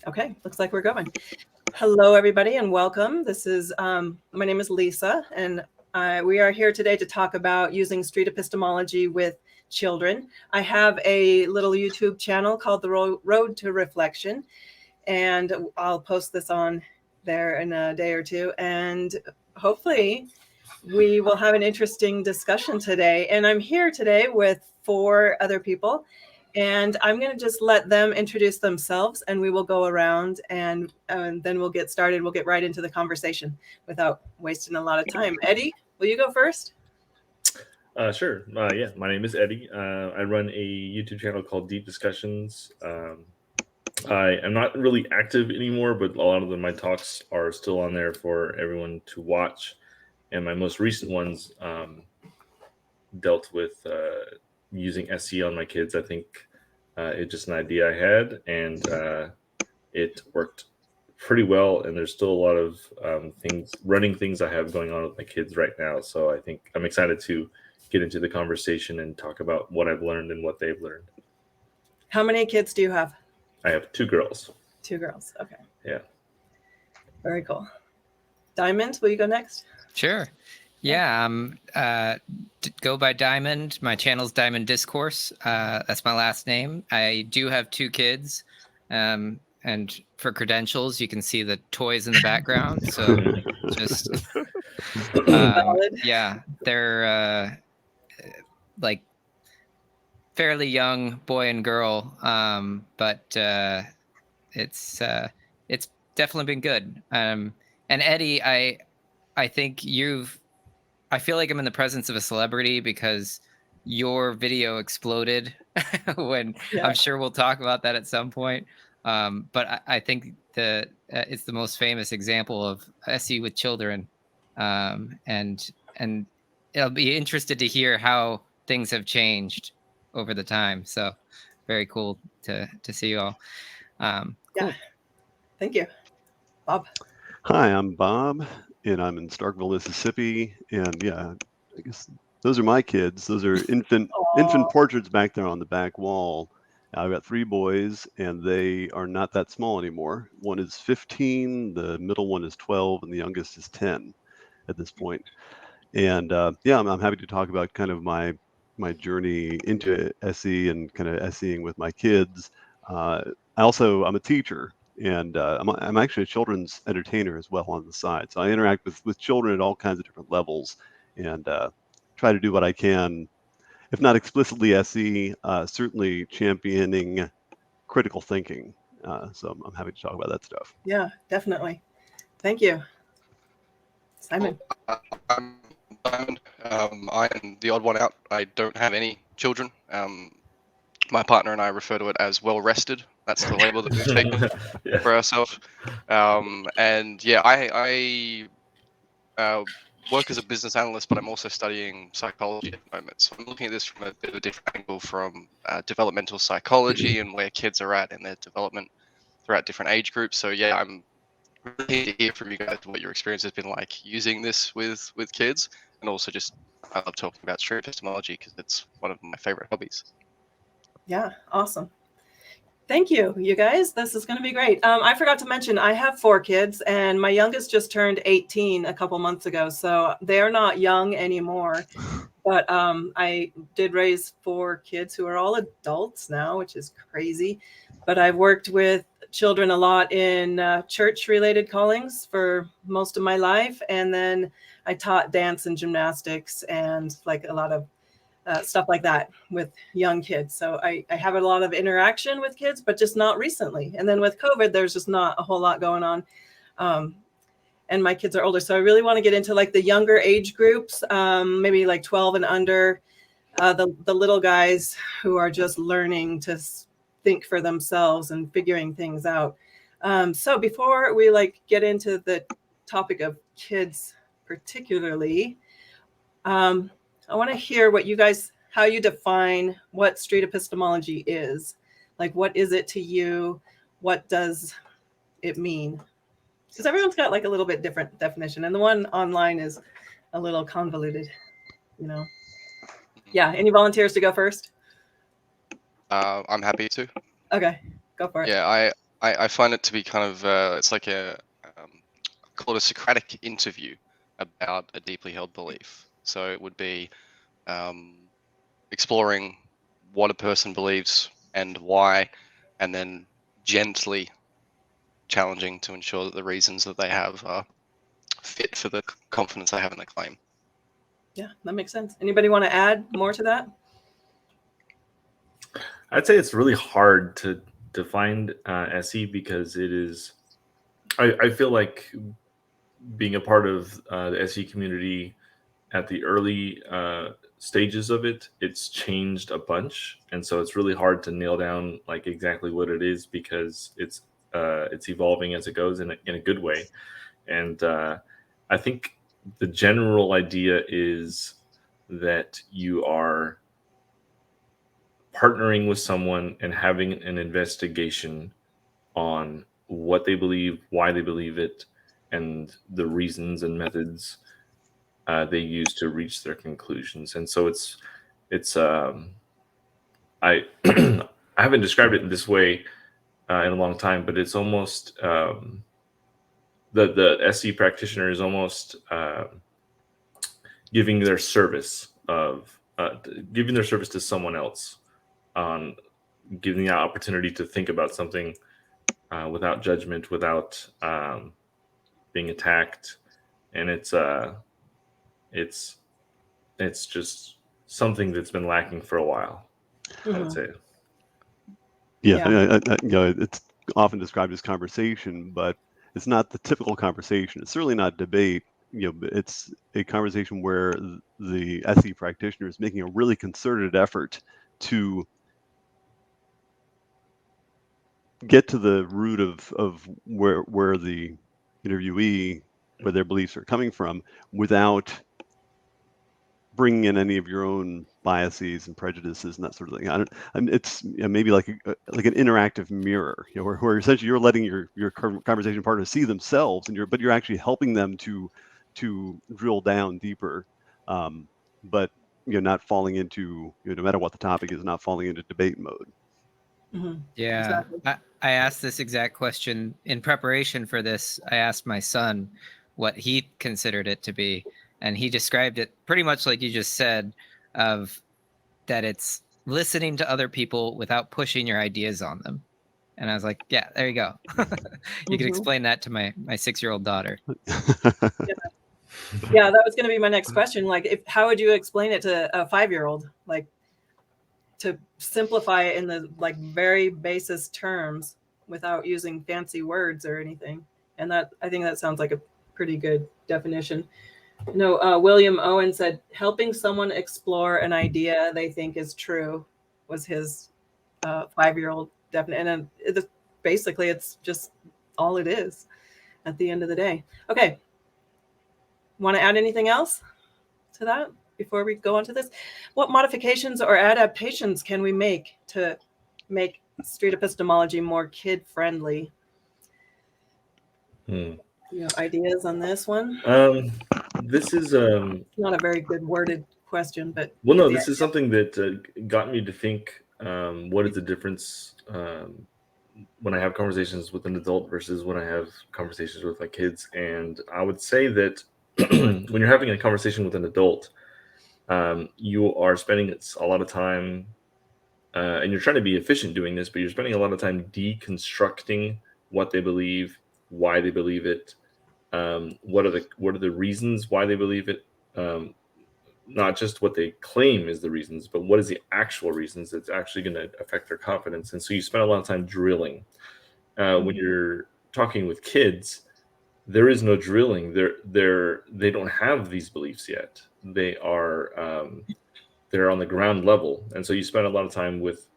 Okay, looks like we're going. Hello, everybody, and welcome. This is my name is Lisa, and we are here today to talk about using street epistemology with children. I have a little YouTube channel called The Road to Reflection, and I'll post this on there in a day or two. And hopefully, we will have an interesting discussion today. And I'm here today with 4 other people. And I'm going to just let them introduce themselves, and we will go around and then we'll get started. We'll get right into the conversation without wasting a lot of time. Eddie, will you go first? Sure. Yeah, my name is Eddie. I run a YouTube channel called Deep Discussions. I am not really active anymore, but a lot of my talks are still on there for everyone to watch. And my most recent ones dealt with using SE on my kids. I think it's just an idea I had, and it worked pretty well. And there's still a lot of running things I have going on with my kids right now. So I think I'm excited to get into the conversation and talk about what I've learned and what they've learned. How many kids do you have? I have 2 girls. 2 girls. Okay. Yeah. Very cool. Diamond, will you go next? Sure. Yeah, go by Diamond. My channel's Diamond Discourse. That's my last name. I do have 2 kids. And for credentials, you can see the toys in the background. So just, yeah, they're like fairly young boy and girl. But it's definitely been good. And Eddie, I think I feel like I'm in the presence of a celebrity because your video exploded when I'm sure we'll talk about that at some point. But I think it's the most famous example of SE with children. And I'll be interested to hear how things have changed over the time. So very cool to see you all. Cool. Yeah. Thank you. Bob. Hi, I'm Bob, and I'm in Starkville, Mississippi. And yeah, I guess those are my kids. Those are infant portraits back there on the back wall. I've got 3 boys, and they are not that small anymore. One is 15, the middle one is 12, and the youngest is 10 at this point. And yeah, I'm happy to talk about kind of my journey into SE and kind of SEing with my kids. I'm a teacher. And I'm actually a children's entertainer as well on the side. So I interact with children at all kinds of different levels and try to do what I can, if not explicitly SE, certainly championing critical thinking. So I'm happy to talk about that stuff. Yeah, definitely. Thank you. Simon. I'm Simon. I am the odd one out. I don't have any children. My partner and I refer to it as well-rested. That's the label that we've taken for ourselves. And yeah, I work as a business analyst, but I'm also studying psychology at the moment. So I'm looking at this from a bit of a different angle, from developmental psychology and where kids are at in their development throughout different age groups. So yeah, I'm really keen to hear from you guys what your experience has been like using this with kids, and also just I love talking about street epistemology because it's one of my favorite hobbies. Yeah, awesome. Thank you, you guys. This is going to be great. I forgot to mention, I have 4 kids, and my youngest just turned 18 a couple months ago, so they're not young anymore. But I did raise 4 kids who are all adults now, which is crazy. But I've worked with children a lot in church-related callings for most of my life, and then I taught dance and gymnastics and like a lot of stuff like that with young kids. So I have a lot of interaction with kids, but just not recently. And then with COVID, there's just not a whole lot going on. And my kids are older. So I really want to get into like the younger age groups, maybe like 12 and under, the little guys who are just learning to think for themselves and figuring things out. So before we like get into the topic of kids particularly, I want to hear what you guys, how you define what street epistemology is. Like, what is it to you? What does it mean? Because everyone's got like a little bit different definition. And the one online is a little convoluted, you know. Yeah, any volunteers to go first? I'm happy to. Okay, go for it. Yeah, I find it to be kind of it's like a called a Socratic interview about a deeply held belief. So it would be exploring what a person believes and why, and then gently challenging to ensure that the reasons that they have are fit for the confidence they have in the claim. Yeah, that makes sense. Anybody want to add more to that? I'd say it's really hard to define SE because it is. I feel like being a part of the SE community at the early stages of it, it's changed a bunch, and so it's really hard to nail down like exactly what it is because it's evolving as it goes in a good way. And I think the general idea is that you are partnering with someone and having an investigation on what they believe, why they believe it, and the reasons and methods they use to reach their conclusions. And so it's I I haven't described it in this way in a long time, but it's almost the SE practitioner is almost giving their service to someone else on giving the opportunity to think about something without judgment, without being attacked, and it's just something that's been lacking for a while. I would say. Yeah. It's often described as conversation, but it's not the typical conversation. It's certainly not debate. It's a conversation where the SE practitioner is making a really concerted effort to get to the root of where the interviewee, where their beliefs are coming from, without bringing in any of your own biases and prejudices and that sort of thing. It's maybe like an interactive mirror, where essentially you're letting your conversation partner see themselves, but you're actually helping them to drill down deeper, but not falling into, no matter what the topic is, not falling into debate mode. Mm-hmm. Yeah, Exactly. I asked this exact question in preparation for this. I asked my son what he considered it to be, and he described it pretty much like you just said, of that it's listening to other people without pushing your ideas on them. And I was like, yeah, there you go. You can explain that to my 6-year-old daughter. Yeah, that was going to be my next question. Like, how would you explain it to a 5-year-old? Like, to simplify it in the very basis terms without using fancy words or anything. And that, I think that sounds like a pretty good definition. William Owen said, helping someone explore an idea they think is true was his 5-year-old definition. And basically, it's just all it is at the end of the day. Okay. Want to add anything else to that before we go on to this? What modifications or adaptations can we make to make street epistemology more kid-friendly? Ideas on this one? This is not a very good worded question, but this is something that got me to think. What is the difference when I have conversations with an adult versus when I have conversations with my kids? And I would say that when you're having a conversation with an adult, you are spending a lot of time, and you're trying to be efficient doing this, but you're spending a lot of time deconstructing what they believe, why they believe it, what are the reasons why they believe it, not just what they claim is the reasons, but what is the actual reasons that's actually going to affect their confidence. And so you spend a lot of time drilling. When you're talking with kids, there is no drilling. They don't have these beliefs yet. They are they're on the ground level, and so you spend a lot of time with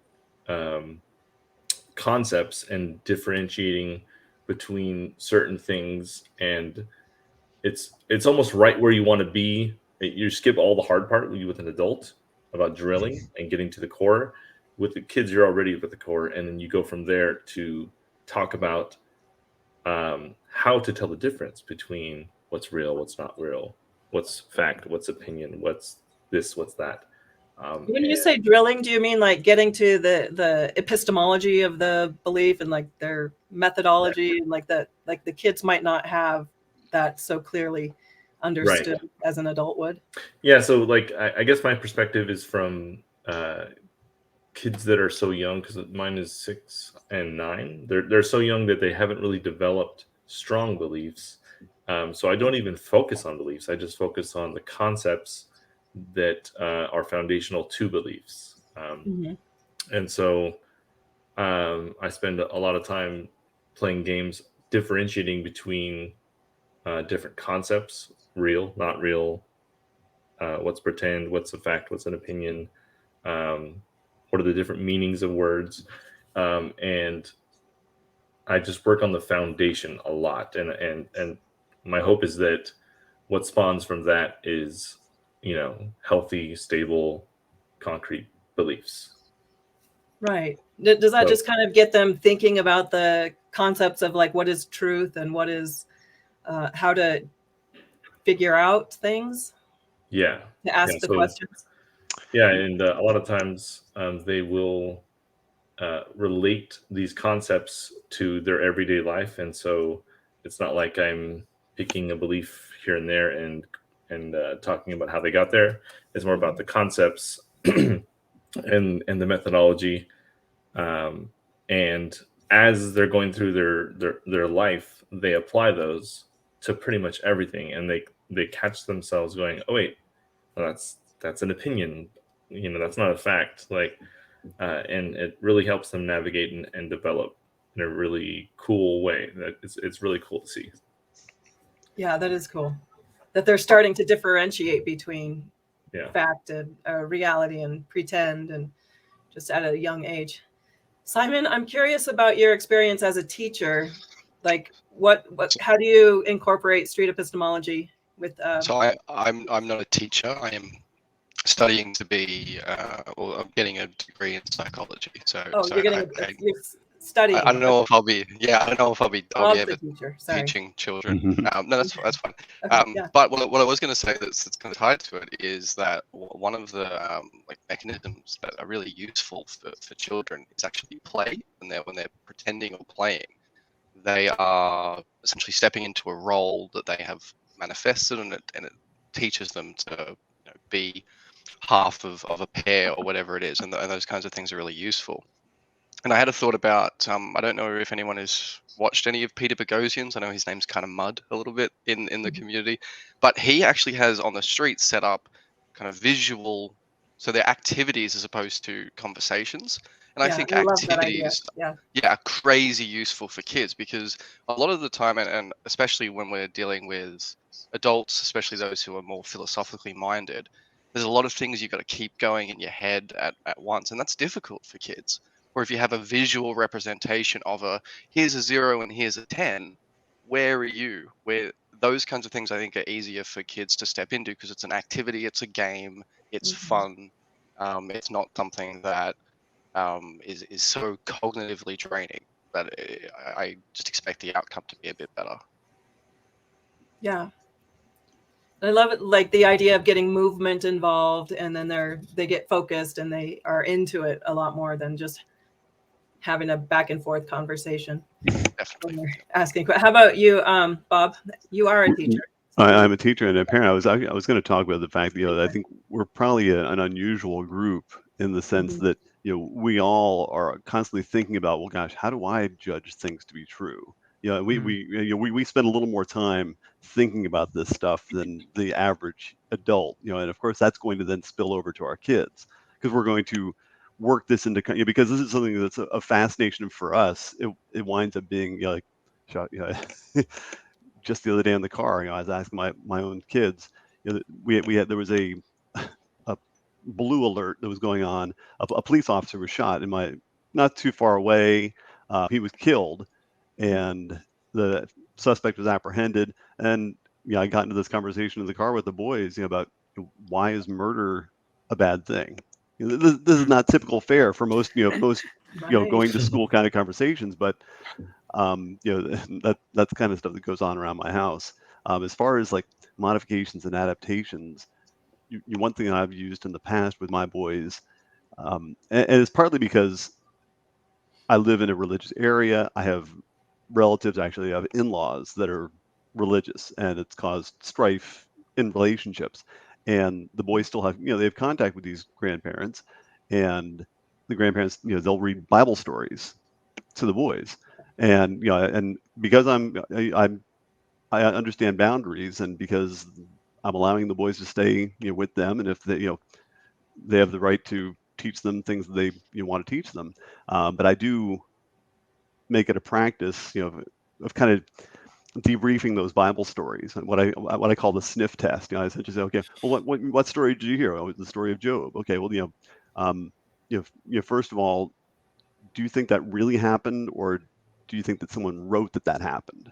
concepts and differentiating between certain things, and it's almost right where you want to be. You skip all the hard part with an adult about drilling and getting to the core. With the kids, you're already with the core, and then you go from there to talk about how to tell the difference between what's real, what's not real, what's fact, what's opinion, what's this, what's that. When you say drilling, do you mean like getting to the epistemology of the belief and like their methodology, and like the kids might not have that so clearly understood as an adult would? Yeah, so like I guess my perspective is from kids that are so young, because mine is 6 and 9. They're so young that they haven't really developed strong beliefs. So I don't even focus on beliefs. I just focus on the concepts that are foundational to beliefs. And so I spend a lot of time playing games differentiating between different concepts: real, not real, what's pretend, what's a fact, what's an opinion, what are the different meanings of words. And I just work on the foundation a lot. And my hope is that what spawns from that is, healthy, stable, concrete beliefs. Right. Does that just kind of get them thinking about the concepts of like what is truth and what is how to figure out things? Yeah. To ask the questions. Yeah, and a lot of times they will relate these concepts to their everyday life, and so it's not like I'm picking a belief here and there and talking about how they got there. It's more about the concepts and the methodology, and as they're going through their life, they apply those to pretty much everything, and they catch themselves going, oh wait, well, that's an opinion, that's not a fact, and it really helps them navigate and develop in a really cool way. That it's really cool to see. Yeah, that is cool. That they're starting to differentiate between fact and reality and pretend, and just at a young age. Simon, I'm curious about your experience as a teacher. Like, how do you incorporate street epistemology with? So I'm not a teacher. I am studying to be, or I'm getting a degree in psychology. So you're studying. I don't know if I'll be. Yeah, I don't know if I'll be able to teaching children. No, that's fine. Okay, But what I was going to say that's kind of tied to it is that one of the mechanisms that are really useful for children is actually play. When they're pretending or playing, they are essentially stepping into a role that they have manifested, and it teaches them to be half of a pair or whatever it is, and those kinds of things are really useful. And I had a thought about, I don't know if anyone has watched any of Peter Boghossian's. I know his name's kind of mud a little bit in the community, but he actually has on the street set up kind of visual, so they're activities as opposed to conversations. And I think activities are crazy useful for kids, because a lot of the time, and especially when we're dealing with adults, especially those who are more philosophically minded, there's a lot of things you've got to keep going in your head at once, and that's difficult for kids. Or if you have a visual representation of here's a 0 and here's a 10, where are you? Where those kinds of things I think are easier for kids to step into, because it's an activity, it's a game, it's fun. It's not something that is so cognitively draining that I just expect the outcome to be a bit better. Yeah. I love it, like the idea of getting movement involved, and then they get focused and they are into it a lot more than just having a back and forth conversation. Definitely. Asking. How about you, Bob? You are a teacher. I'm a teacher and a parent. I was going to talk about the fact that I think we're probably an unusual group in the sense that we all are constantly thinking about, well, gosh, how do I judge things to be true? We spend a little more time thinking about this stuff than the average adult, and of course that's going to then spill over to our kids, because we're going to work this into, because this is something that's a fascination for us. It winds up being just the other day in the car, I was asking my own kids, there was a blue alert that was going on. A police officer was shot not too far away. He was killed, and the suspect was apprehended. And I got into this conversation in the car with the boys about why is murder a bad thing. This is not typical fare for most going to school kind of conversations, but that's kind of stuff that goes on around my house. As far as like modifications and adaptations, one thing that I've used in the past with my boys, and it's partly because I live in a religious area. I have relatives, actually, I have in-laws that are religious, and it's caused strife in relationships. And the boys still have, they have contact with these grandparents, and the grandparents, they'll read Bible stories to the boys. And and because I understand boundaries, and because I'm allowing the boys to stay with them, and if they have the right to teach them things that they want to teach them, but I do make it a practice of kind of debriefing those Bible stories, and what I call the sniff test. I essentially say, okay, well, what story did you hear? Oh, the story of Job. Okay, well, first of all, do you think that really happened, or do you think that someone wrote that happened?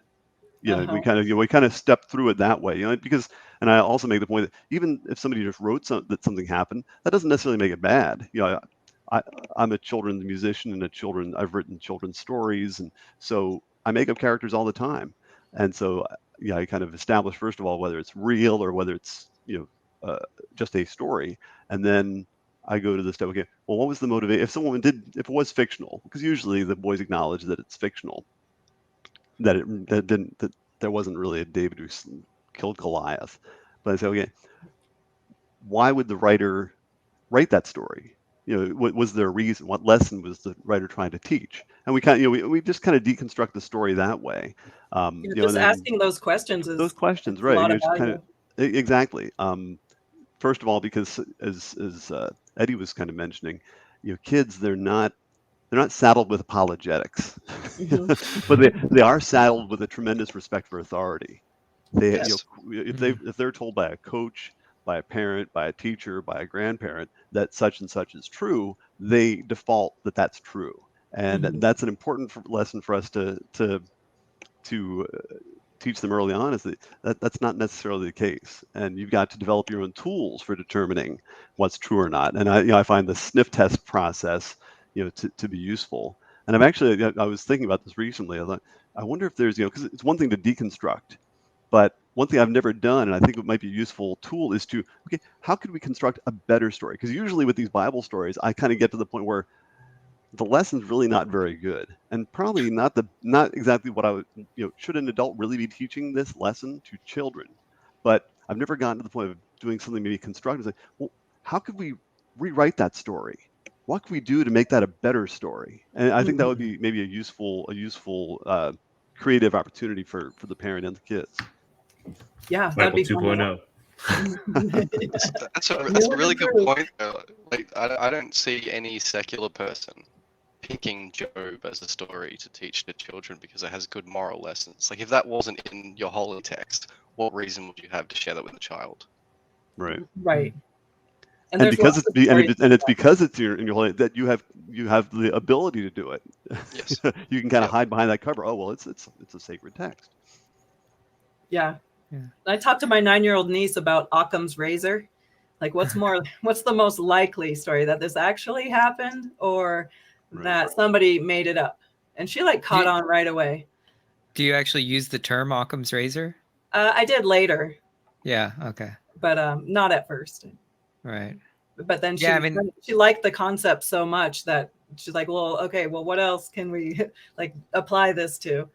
We kind of step through it that way, because, and I also make the point that even if somebody just wrote that something happened, that doesn't necessarily make it bad. I'm a children's musician, and I've written children's stories, and so I make up characters all the time. And so I kind of establish, first of all, whether it's real or whether it's just a story, and then I go to the step. Okay, well, what was the motivation? If it was fictional, because usually the boys acknowledge that it's fictional, that there wasn't really a David who killed Goliath. But I say, okay, why would the writer write that story? Was there a reason? What lesson was the writer trying to teach? And we kind of, we just kind of deconstruct the story that way. Just asking those questions is those questions, right? A lot of value. Exactly. First of all, because as Eddie was kind of mentioning, kids, they're not saddled with apologetics, but they are saddled with a tremendous respect for authority. Yes. If they're told by a coach, by a parent, by a teacher, by a grandparent that such and such is true, they default that that's true, and that's an important lesson for us to teach them early on, is that's not necessarily the case, and you've got to develop your own tools for determining what's true or not. And I find the sniff test process to be useful. And I was thinking about this recently. I thought, I wonder if there's because it's one thing to deconstruct, but one thing I've never done, and I think it might be a useful tool, is to, okay, how could we construct a better story? Because usually with these Bible stories, I kind of get to the point where the lesson's really not very good, and probably not exactly what I would, should an adult really be teaching this lesson to children? But I've never gotten to the point of doing something maybe constructive. Like, well, how could we rewrite that story? What could we do to make that a better story? And I think that would be maybe a useful creative opportunity for the parent and the kids. Yeah, that'd be 2.0. That's a really good point, though. Like, I don't see any secular person picking Job as a story to teach to children because it has good moral lessons. Like, if that wasn't in your holy text, what reason would you have to share that with a child? Right. And because it's because it's in your holy that you have the ability to do it. Yes. You can kind of hide behind that cover. Oh, well, it's a sacred text. Yeah. I talked to my 9-year-old niece about Occam's razor. Like, what's the most likely story, that this actually happened, or that somebody made it up? And she caught on right away. Do you actually use the term Occam's razor? I did later. Yeah. Okay. But not at first. Right. But then she liked the concept so much that she's like, well, okay, well, what else can we apply this to?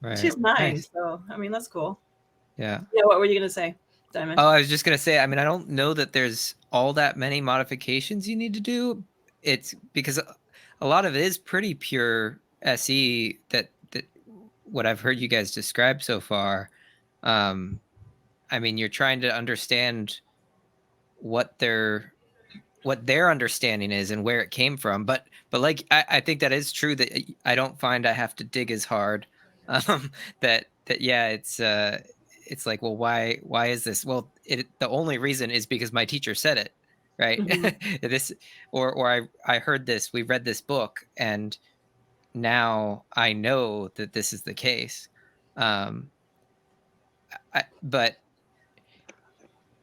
Right. She's 9, nice. So I mean, that's cool. Yeah. Yeah. What were you gonna say, Diamond? Oh, I was just gonna say, I mean, I don't know that there's all that many modifications you need to do. It's because a lot of it is pretty pure SE that what I've heard you guys describe so far. I mean, you're trying to understand what their understanding is and where it came from. But like, I think that is true, that I don't find I have to dig as hard. It's like, well, why is this? Well, the only reason is because my teacher said it, right? This, or I heard this, we read this book, and now I know that this is the case. But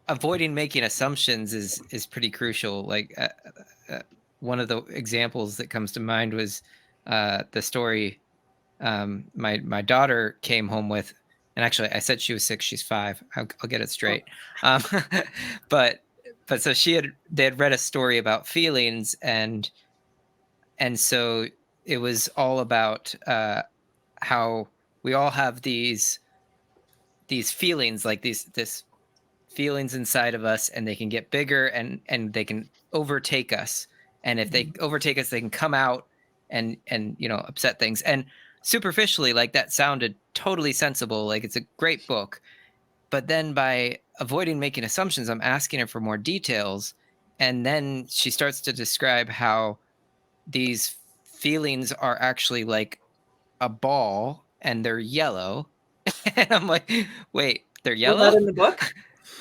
avoiding making assumptions is pretty crucial. Like one of the examples that comes to mind was the story my daughter came home with. And actually, I said she was 6, she's 5. I'll get it straight. But but so they had read a story about feelings, and so it was all about how we all have these feelings, like this feelings inside of us, and they can get bigger and they can overtake us. And if they overtake us, they can come out and upset things. And superficially, like, that sounded totally sensible. Like, it's a great book. But then by avoiding making assumptions, I'm asking her for more details. And then she starts to describe how these feelings are actually like a ball and they're yellow. And I'm like, wait, they're yellow? Was that in the book?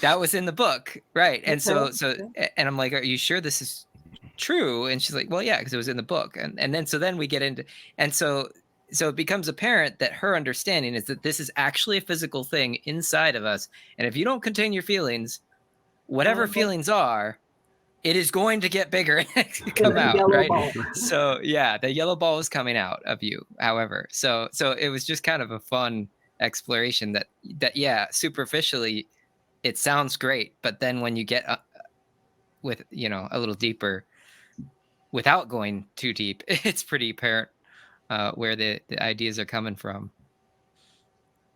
That was in the book, right? And Okay. and I'm like, are you sure this is true? And she's like, well, yeah, because it was in the book. And then we get into, and so it becomes apparent that her understanding is that this is actually a physical thing inside of us. And if you don't contain your feelings, whatever feelings are, it is going to get bigger and come out, right? Ball. So yeah, the yellow ball is coming out of you. However, so it was just kind of a fun exploration that yeah, superficially it sounds great, but then when you get with a little deeper, without going too deep, it's pretty apparent where the ideas are coming from.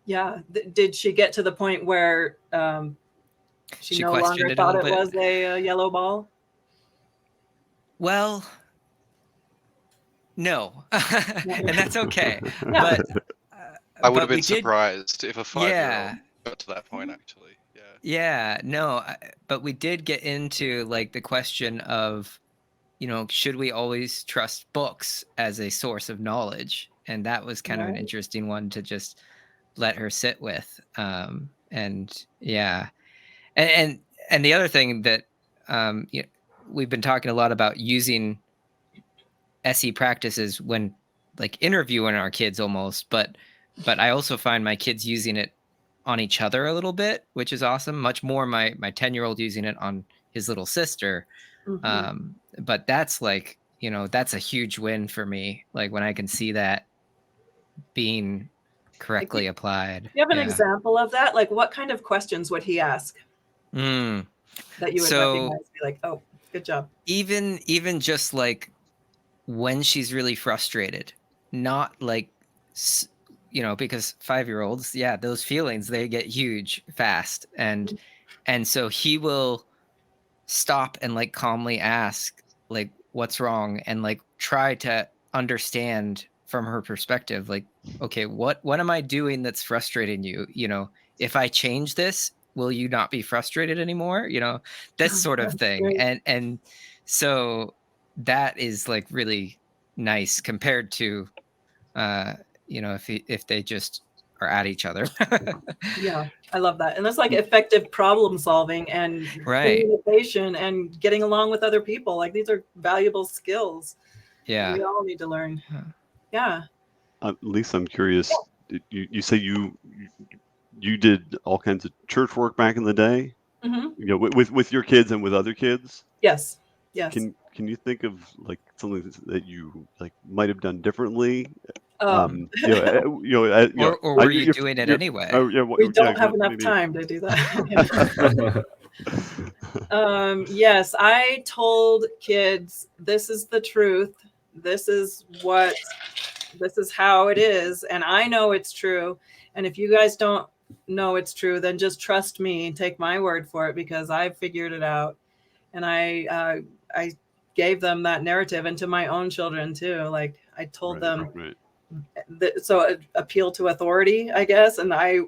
Yeah. Did she get to the point where she no longer thought it was a yellow ball? Well, no, and that's okay. But I would have been surprised if a 5-year-old got to that point, actually. Yeah, no, but we did get into like the question of, should we always trust books as a source of knowledge? And that was kind of an interesting one to just let her sit with. And yeah, and the other thing that we've been talking a lot about using SE practices when like interviewing our kids almost, but I also find my kids using it on each other a little bit, which is awesome. Much more my 10-year-old using it on his little sister. But that's like, that's a huge win for me. Like when I can see that being correctly applied. Do you have an example of that? Like what kind of questions would he ask that you would recognize, be like, oh, good job. Even just like when she's really frustrated, not like, because 5-year-olds, those feelings, they get huge fast. And so he will stop and like calmly ask like, what's wrong? And like try to understand from her perspective, like, okay, what am I doing that's frustrating you? If I change this, will you not be frustrated anymore? That sort of thing. Great. And so that is like really nice compared to, if they just are at each other. Yeah, I love that. And that's like effective problem solving and communication and getting along with other people. Like these are valuable skills. Yeah. We all need to learn. Yeah. Lisa, I'm curious. You say you did all kinds of church work back in the day? With your kids and with other kids? Yes. Can you think of like something that you like might have done differently? Or were you doing it anyway? We don't have enough time to do that. Yes, I told kids, this is the truth. This is how it is. And I know it's true. And if you guys don't know it's true, then just trust me, take my word for it, because I figured it out. And I gave them that narrative, and to my own children too. Like I told them, so appeal to authority, I guess. And I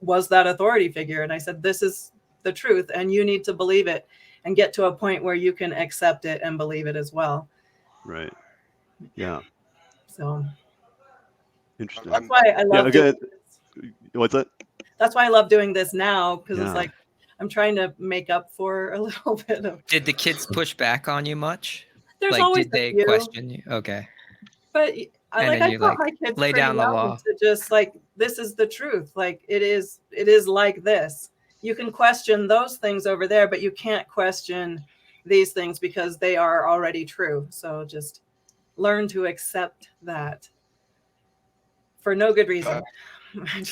was that authority figure. And I said, this is the truth and you need to believe it and get to a point where you can accept it and believe it as well. Right. Yeah. So interesting. That's why I love doing this. What's that? That's why I love doing this now, because it's like I'm trying to make up for a little bit of. Did the kids push back on you much? There's always did they question you? Okay. But I taught my kids lay down the law to just like, this is the truth. Like it is like this. You can question those things over there, but you can't question these things because they are already true. So just learn to accept that for no good reason.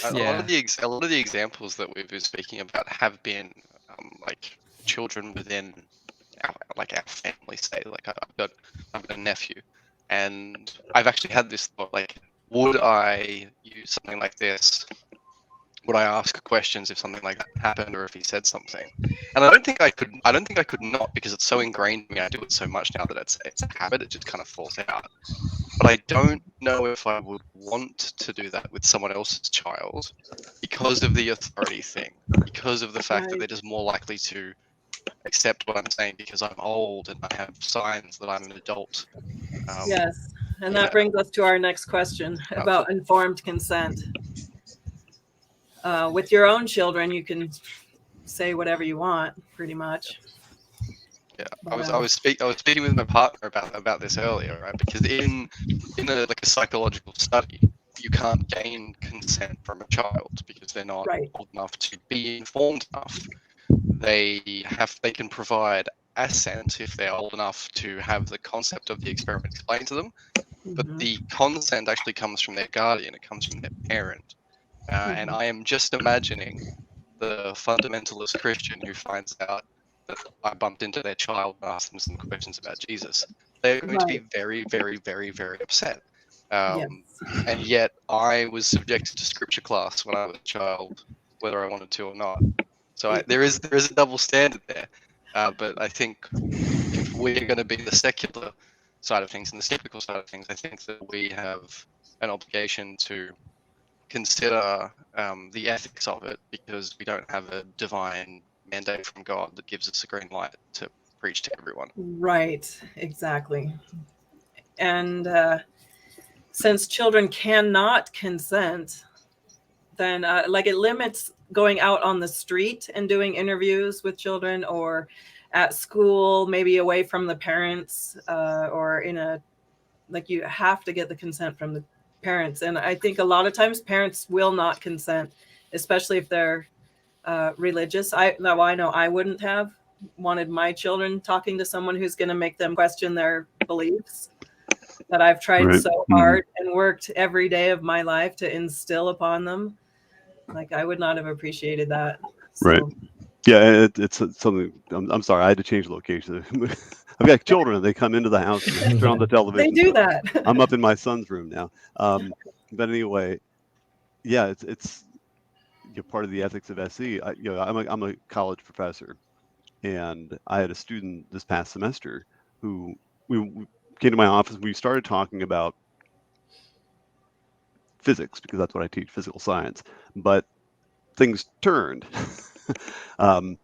A lot of the examples that we've been speaking about have been like children within our family, say, like I've got a nephew, and I've actually had this thought, like, would I use something like this? Would I ask questions if something like that happened, or if he said something? And I don't think I could not, because it's so ingrained in me. I do it so much now that it's a habit. It just kind of falls out. But I don't know if I would want to do that with someone else's child, because of the authority thing, because of the fact that they're just more likely to accept what I'm saying because I'm old and I have signs that I'm an adult. Yes, and that brings us to our next question about informed consent. With your own children, you can say whatever you want, pretty much. Yeah, I was speaking with my partner about this earlier, right? Because in a psychological study, you can't gain consent from a child because they're not old enough to be informed enough. They can provide assent if they're old enough to have the concept of the experiment explained to them, but the consent actually comes from their guardian. It comes from their parent. And I am just imagining the fundamentalist Christian who finds out that I bumped into their child and asked them some questions about Jesus. They're going to be very, very, very, very upset. And yet I was subjected to scripture class when I was a child, whether I wanted to or not. So there is a double standard there. But I think if we're going to be the secular side of things and the skeptical side of things, I think that we have an obligation to consider the ethics of it, because we don't have a divine mandate from God that gives us a green light to preach to everyone. Right, exactly. And since children cannot consent, then it limits going out on the street and doing interviews with children, or at school, maybe away from the parents, or in a, you have to get the consent from the parents. And I think a lot of times parents will not consent, especially if they're religious. I know I wouldn't have wanted my children talking to someone who's going to make them question their beliefs that I've tried so hard and worked every day of my life to instill upon them. I would not have appreciated that. So. Right. Yeah, it's something. I'm sorry, I had to change location. I've got children, and they come into the house and they turn on the television. They do that. I'm up in my son's room now. But anyway, yeah, it's part of the ethics of SE. I'm a college professor, and I had a student this past semester who we came to my office. We started talking about physics, because that's what I teach, physical science. But things turned in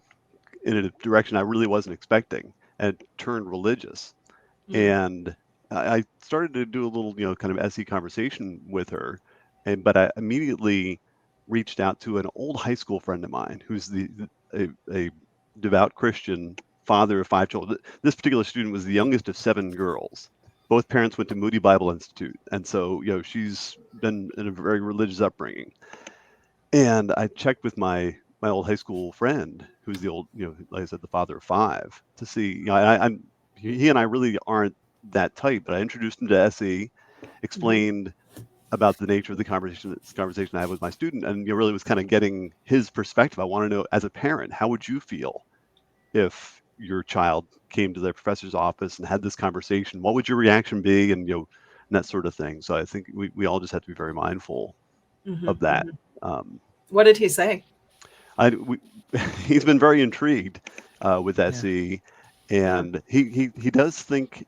a direction I really wasn't expecting, and it turned religious. And I started to do a little, kind of SE conversation with her, but I immediately reached out to an old high school friend of mine who's a devout Christian, father of 5 children. This particular student was the youngest of 7 girls. Both parents went to Moody Bible Institute, and so she's been in a very religious upbringing. And I checked with my old high school friend, who's the old, like I said, the father of 5, to see. He and I really aren't that tight, but I introduced him to SE, explained about the nature of the conversation I had with my student, and really was kind of getting his perspective. I want to know, as a parent, how would you feel if your child came to their professor's office and had this conversation? What would your reaction be, and and that sort of thing. So I think we all just have to be very mindful of that. What did he say? He's been very intrigued with SE, and he does think,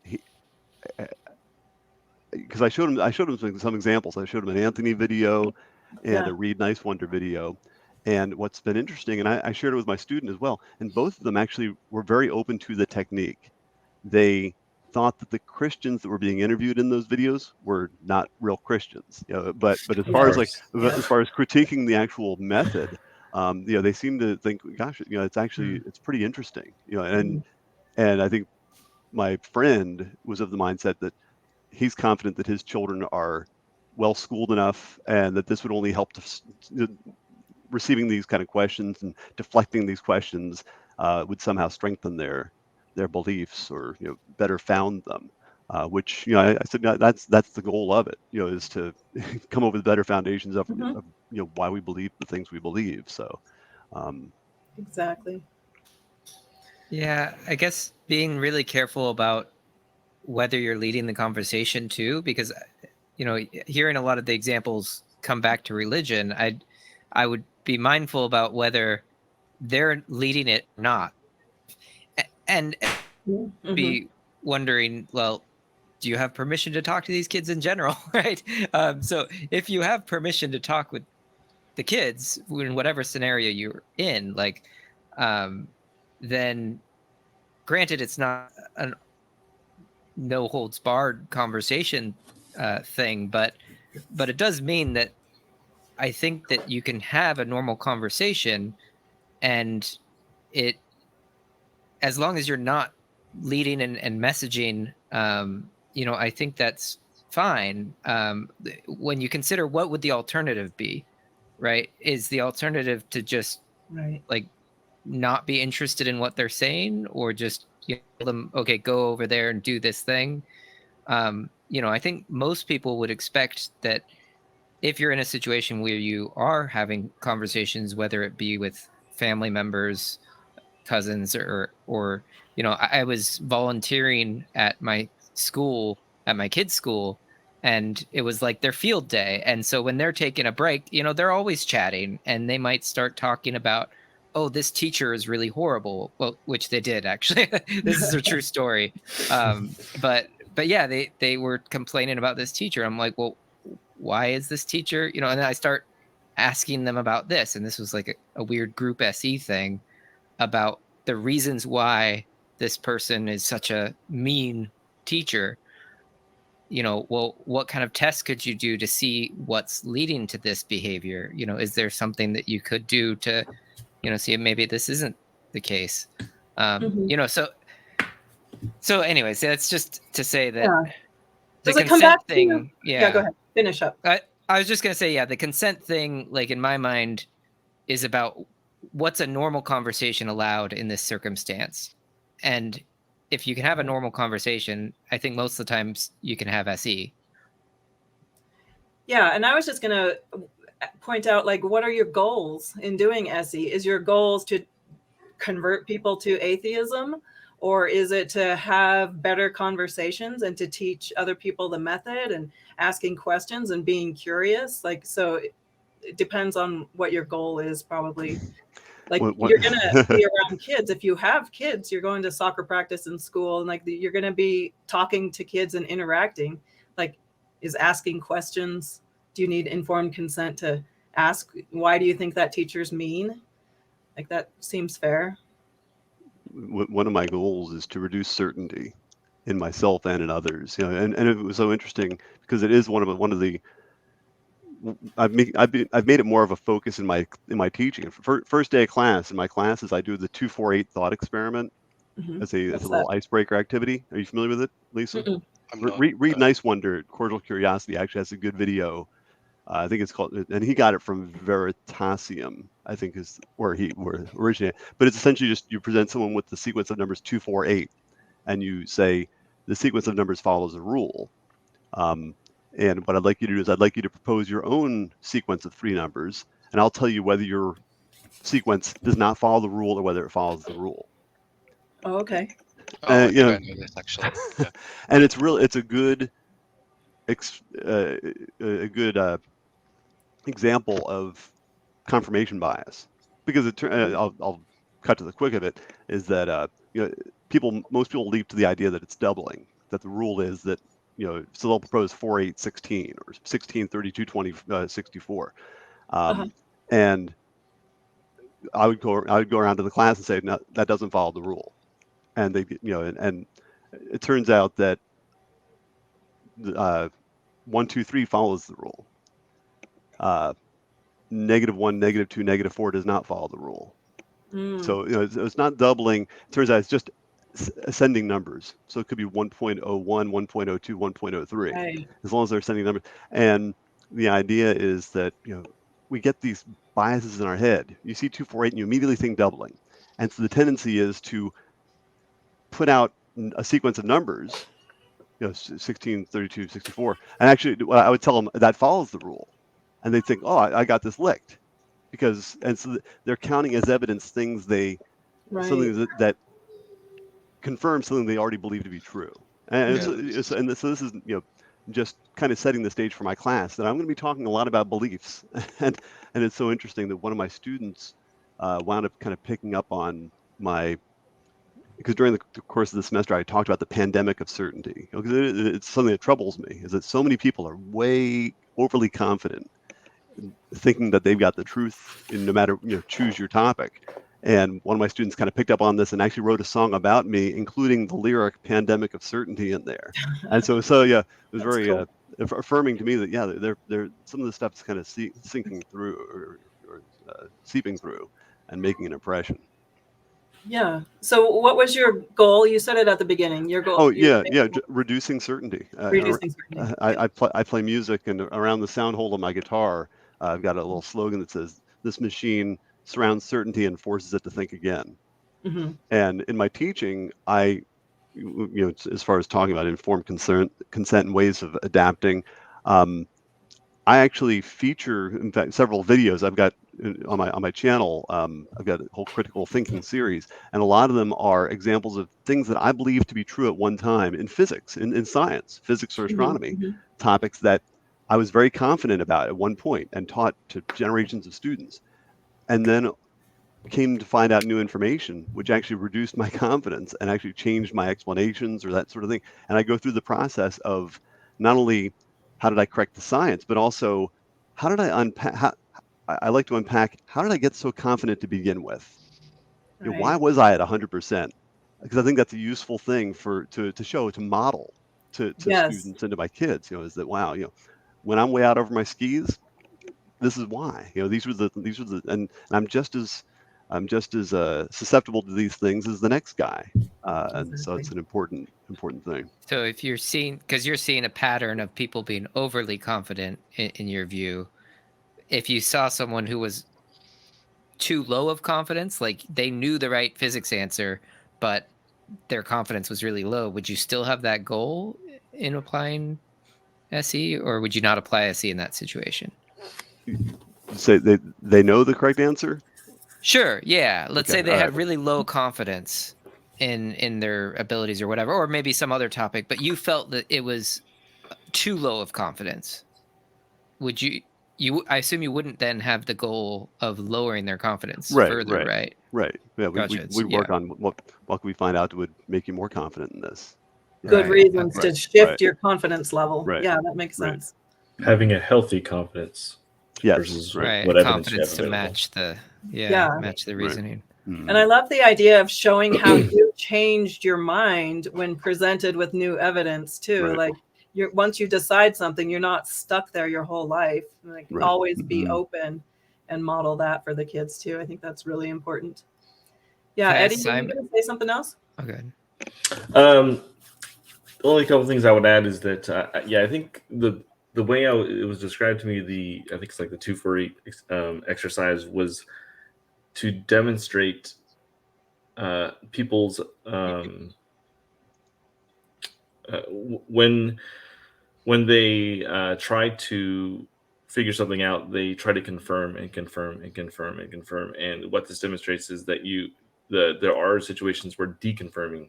because I showed him some examples. I showed him an Anthony video and a Read Nice Wonder video. And what's been interesting, and I shared it with my student as well, and both of them actually were very open to the technique. They thought that the Christians that were being interviewed in those videos were not real Christians, but as far as critiquing the actual method, they seem to think, gosh, it's actually it's pretty interesting, and I think my friend was of the mindset that he's confident that his children are well schooled enough, and that this would only help to receiving these kind of questions and deflecting these questions would somehow strengthen their beliefs, or better found them. Which I said that's the goal of it. Is to come up with better foundations of why we believe the things we believe. So exactly. Yeah, I guess being really careful about whether you're leading the conversation too, because hearing a lot of the examples come back to religion, I would be mindful about whether they're leading it or not, and Mm-hmm. be wondering, well, do you have permission to talk to these kids in general, right? So if you have permission to talk with the kids in whatever scenario you're in, like, then granted, it's not a no holds barred conversation thing, but it does mean that I think that you can have a normal conversation, and it, as long as you're not leading and messaging, I think that's fine. When you consider what would the alternative be, right? Is the alternative to just Right. like not be interested in what they're saying, or just tell them, okay, go over there and do this thing? I think most people would expect that if you're in a situation where you are having conversations, whether it be with family members, cousins, or I was volunteering at my school, at my kids' school, and it was like their field day. And so when they're taking a break, they're always chatting, and they might start talking about, oh, this teacher is really horrible. Well, which they did actually. This is a true story. But yeah, they were complaining about this teacher. I'm like, well, why is this teacher? And then I start asking them about this, and this was like a weird group SE thing about the reasons why this person is such a mean teacher. Well, what kind of tests could you do to see what's leading to this behavior? Is there something that you could do to, see if maybe this isn't the case? So anyways, that's just to say that the Does it come consent back thing, to, yeah, go ahead, finish up. I was just going to say, yeah, the consent thing, like in my mind, is about what's a normal conversation allowed in this circumstance. And if you can have a normal conversation, I think most of the times you can have SE. Yeah, and I was just going to point out, like, what are your goals in doing SE? Is your goals to convert people to atheism? Or is it to have better conversations and to teach other people the method and asking questions and being curious? Like, so it depends on what your goal is, probably. Like, you're going to be around kids. If you have kids, you're going to soccer practice in school, and like you're going to be talking to kids and interacting. Like, is asking questions, do you need informed consent to ask, why do you think that teacher's mean? Like, that seems fair. One of my goals is to reduce certainty in myself and in others. And it was so interesting because it is one of the I've made it more of a focus in my teaching. First day of class in my classes, I do the 2-4-8 thought experiment as a little icebreaker activity. Are you familiar with it, Lisa? Read Nice Wonder, Cordial Curiosity actually has a good video. I think it's called, and he got it from Veritasium, I think is where originated. But it's essentially just you present someone with the sequence of numbers 2, 4, 8, and you say the sequence of numbers follows a rule. And what I'd like you to do is I'd like you to propose your own sequence of 3 numbers, and I'll tell you whether your sequence does not follow the rule or whether it follows the rule. Oh, okay. I know this actually. Yeah. And it's a good example of confirmation bias, because I'll cut to the quick of it, is that most people leap to the idea that it's doubling, that the rule is that so they'll propose 4, 8, 16 or 16, 32, 20, 64, and I would go around to the class and say, no, that doesn't follow the rule, and they and it turns out that 1, 2, 3 follows the rule. -1, -2, -4 does not follow the rule. So it's not doubling. It turns out it's just ascending numbers. So it could be 1.01, 1.02, 1.03, Right. as long as they're ascending numbers. And the idea is that we get these biases in our head. You see 2, 4, 8, and you immediately think doubling, and so the tendency is to put out a sequence of numbers, 16, 32, 64, and actually I would tell them that follows the rule, and they think, oh, I got this licked, so they're counting as evidence things something that confirm something they already believe to be true. And so this is just kind of setting the stage for my class that I'm going to be talking a lot about beliefs. and it's so interesting that one of my students wound up kind of picking up on because during the course of the semester I talked about the pandemic of certainty. Because it's something that troubles me, is that so many people are way overly confident, thinking that they've got the truth in no matter, choose your topic. And one of my students kind of picked up on this and actually wrote a song about me, including the lyric "Pandemic of Certainty" in there. And so yeah, it was very cool. affirming to me that they're some of the stuff is kind of sinking through or seeping through and making an impression. Yeah. So what was your goal? You said it at the beginning. Your goal. Oh yeah, reducing certainty. Reducing certainty. I play music, and around the sound hole of my guitar, I've got a little slogan that says, "This machine surrounds certainty and forces it to think again." Mm-hmm. And in my teaching, as far as talking about informed consent and ways of adapting, I actually feature, in fact, several videos I've got on my channel. I've got a whole critical thinking series, and a lot of them are examples of things that I believe to be true at one time in physics, in science, physics or astronomy, Mm-hmm. topics that I was very confident about at one point and taught to generations of students, and then came to find out new information, which actually reduced my confidence and actually changed my explanations or that sort of thing. And I go through the process of not only how did I correct the science, but also how did I unpack? I like to unpack, how did I get so confident to begin with? Right. Why was I at 100%? Because I think that's a useful thing to show, to model to students and to my kids. Is that, wow, when I'm way out over my skis, this is why. These were the and I'm just as susceptible to these things as the next guy, and so it's an important thing. So if you're seeing a pattern of people being overly confident in your view, if you saw someone who was too low of confidence, like they knew the right physics answer, but their confidence was really low, would you still have that goal in applying SE, or would you not apply SE in that situation? Say they know the correct answer? Sure, yeah. Let's say they had right. really low confidence in their abilities or whatever, or maybe some other topic, but you felt that it was too low of confidence. Would you I assume you wouldn't then have the goal of lowering their confidence further, right? Right. Yeah, Gotcha. we work on what can we find out that would make you more confident in this. Good reasons to shift your confidence level. Right. Yeah, that makes sense. Having a healthy confidence. Yes. Versus right. What confidence to match the match the reasoning. Right. Mm-hmm. And I love the idea of showing how you changed your mind when presented with new evidence too. Right. Like once you decide something, you're not stuck there your whole life. Like always be open and model that for the kids too. I think that's really important. Yeah, Eddie, you going to say something else? Okay. The only couple things I would add is that I think the way it was described to me, I think it's like the 248 exercise was to demonstrate people's when they try to figure something out, they try to confirm and confirm and confirm and confirm. And what this demonstrates is that there are situations where deconfirming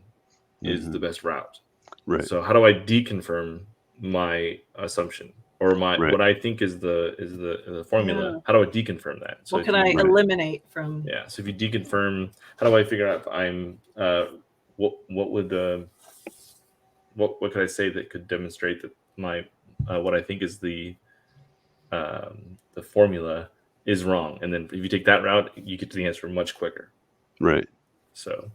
is the best route. Right. So how do I deconfirm my assumption or what I think is the formula? Yeah. How do I deconfirm that? So what can I eliminate from? Yeah. So if you deconfirm, how do I figure out if I'm what could I say that could demonstrate that my what I think is the formula is wrong? And then if you take that route, you get to the answer much quicker. Right. So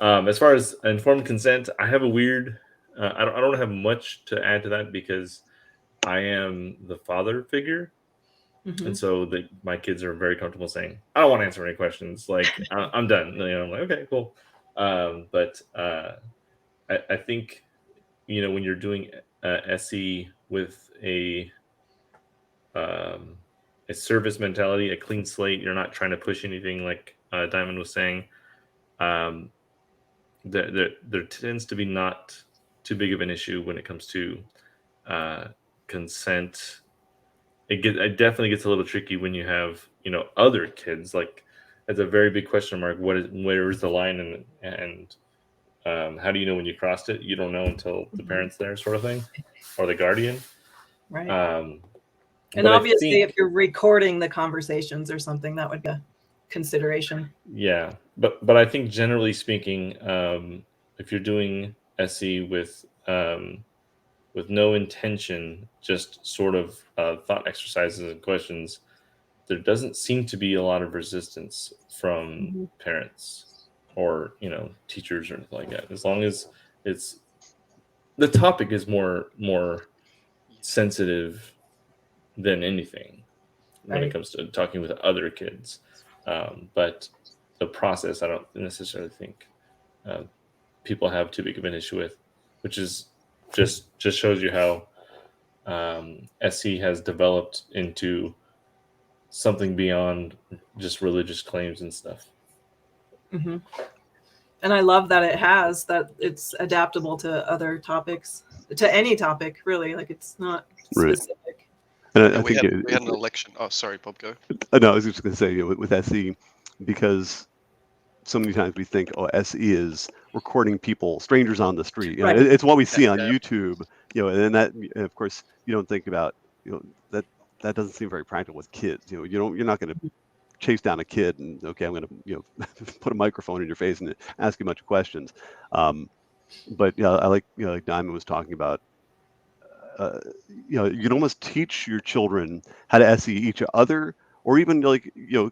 as far as informed consent, I have a weird. I don't have much to add to that because I am the father figure, and so my kids are very comfortable saying, "I don't want to answer any questions. Like I'm done." I'm like, "Okay, cool." But I think when you're doing SE with a service mentality, a clean slate, you're not trying to push anything. Like Diamond was saying, there tends to be not too big of an issue when it comes to consent. It definitely gets a little tricky when you have other kids. Like that's a very big question mark. Where is the line and How do you know when you crossed it? You don't know until the parent's there, sort of thing, or the guardian. Right. And And obviously, if you're recording the conversations or something, that would be a consideration. Yeah, but I think generally speaking, if you're doing SE with no intention, just sort of thought exercises and questions, there doesn't seem to be a lot of resistance from parents or teachers or anything like that. As long as it's the topic is more sensitive than anything when it comes to talking with other kids, but the process, I don't necessarily think people have too big of an issue with, which is just shows you how SE has developed into something beyond just religious claims and stuff. And I love that that it's adaptable to other topics, to any topic, really. Like, it's not specific. And I we think had an election. Oh, sorry, Bob, go. No, I was just going to say, with SE, because so many times we think, oh, SE is recording people, strangers on the street. Right. It's what we see on YouTube. And that, and of course, you don't think about, that doesn't seem very practical with kids. You're not going to chase down a kid and I'm going to put a microphone in your face and ask you a bunch of questions. But I like like Diamond was talking about. You can almost teach your children how to SE each other, or even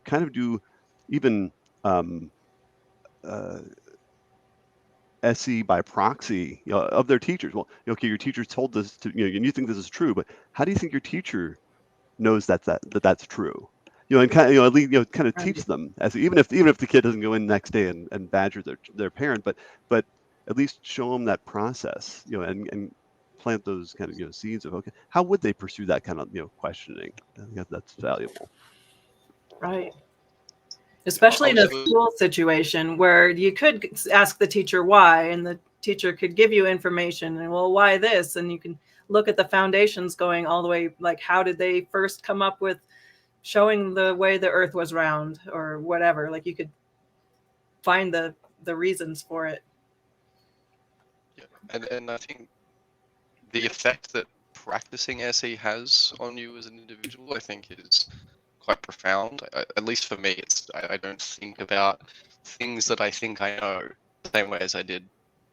kind of do even SE by proxy of their teachers. Well, okay, your teacher told this to and you think this is true, but how do you think your teacher knows that's true? And kind of at least kind of teach them even if the kid doesn't go in next day and badger their parent, but at least show them that process, and plant those kind of seeds of, okay, how would they pursue that kind of questioning? I think that's valuable. Right. Especially in a school situation where you could ask the teacher why, and the teacher could give you information and, well, why this? And you can look at the foundations going all the way, like, how did they first come up with showing the way the earth was round or whatever? Like, you could find the reasons for it. Yeah. And I think the effect that practicing SE has on you as an individual, I think, is quite profound. At least for me, I don't think about things that I think I know the same way as I did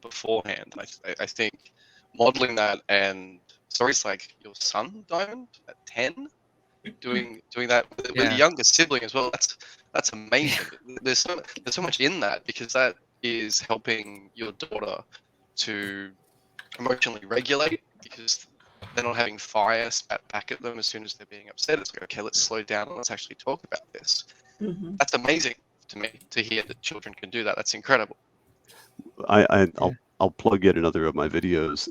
beforehand. I think modeling that, and stories like your son, Diamond, at 10, doing that with a younger sibling as well. That's amazing. There's so much in that, because that is helping your daughter to emotionally regulate, because they're not having fire spat back at them as soon as they're being upset. It's like, okay, let's slow down and let's actually talk about this. That's amazing to me to hear that children can do that. That's incredible. I'll plug yet another of my videos.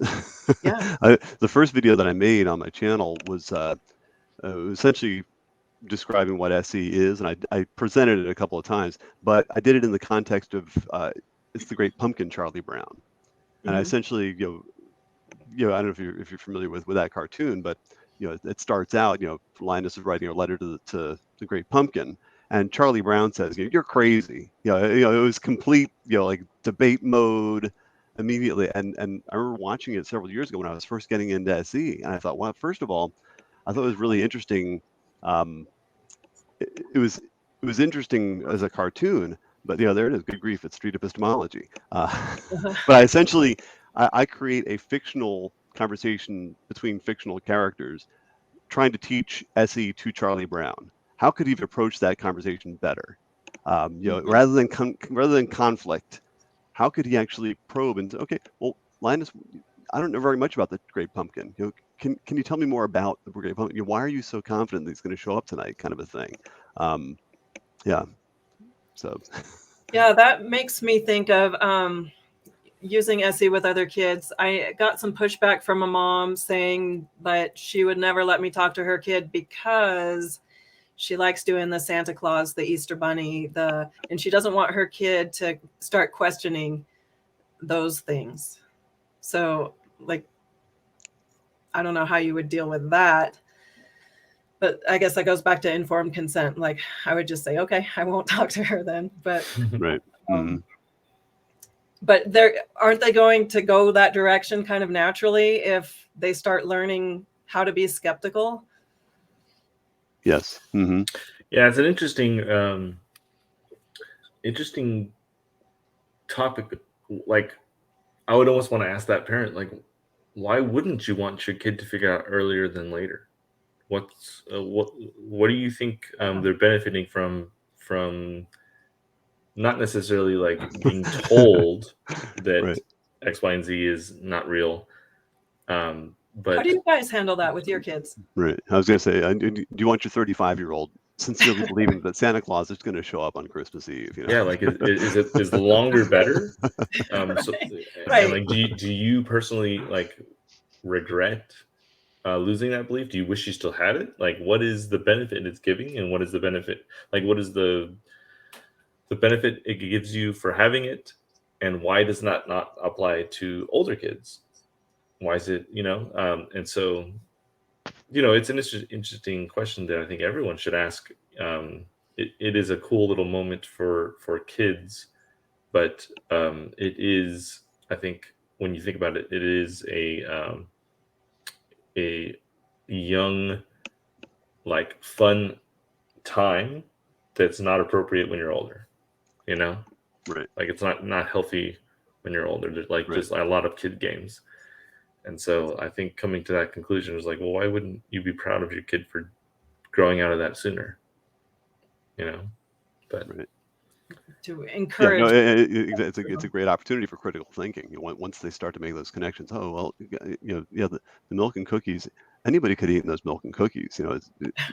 Yeah. The first video that I made on my channel was essentially describing what SE is, and I presented it a couple of times, but I did it in the context of it's the Great Pumpkin, Charlie Brown, and I essentially I don't know if you're familiar with that cartoon, but it starts out Linus is writing a letter to the Great Pumpkin, and Charlie Brown says, you're crazy. It was complete like debate mode immediately, and I remember watching it several years ago when I was first getting into SE, and I thought, well, first of all, I thought it was really interesting. It was interesting as a cartoon, but there it is. Good grief, it's Street Epistemology. But essentially, I create a fictional conversation between fictional characters, trying to teach SE to Charlie Brown. How could he have approached that conversation better? Rather than conflict, how could he actually probe and say, okay, well, Linus, I don't know very much about the Great Pumpkin. Can you tell me more about the Great Pumpkin? Why are you so confident that he's going to show up tonight? Kind of a thing. So. Yeah, that makes me think of using SE with other kids. I got some pushback from a mom saying that she would never let me talk to her kid because she likes doing the Santa Claus, the Easter Bunny, and she doesn't want her kid to start questioning those things. So, like, I don't know how you would deal with that. But I guess that goes back to informed consent. Like, I would just say, okay, I won't talk to her then. But right. but aren't they going to go that direction kind of naturally if they start learning how to be skeptical? Yes. Mm-hmm. Yeah, it's an interesting topic. Like, I would almost want to ask that parent, like, why wouldn't you want your kid to figure out earlier than later? What do you think they're benefiting from not necessarily like being told that Right. X, Y, and Z is not real, How but do you guys handle that with your kids? Right. I was going to say, do you want your 35-year-old sincerely believing that Santa Claus is going to show up on Christmas Eve? You know? yeah, like is the longer better? So Right. and like, do you personally like regret losing that belief? Do you wish you still had it? Like, what is the benefit it's giving, and what is the benefit? Like, what is the benefit it gives you for having it, and why does that not apply to older kids? Why is it, and so, it's an interesting question that I think everyone should ask. It is a cool little moment for kids, but it is, I think, when you think about it, it is a young, like, fun time that's not appropriate when you're older. Right. Like, it's not healthy when you're older. There's like Right. just a lot of kid games. And so I think coming to that conclusion was like, well, why wouldn't you be proud of your kid for growing out of that sooner? But Right. To Yeah, encourage. no, it's a great opportunity for critical thinking. Once they start to make those connections, oh well, the milk and cookies. Anybody could eat those milk and cookies.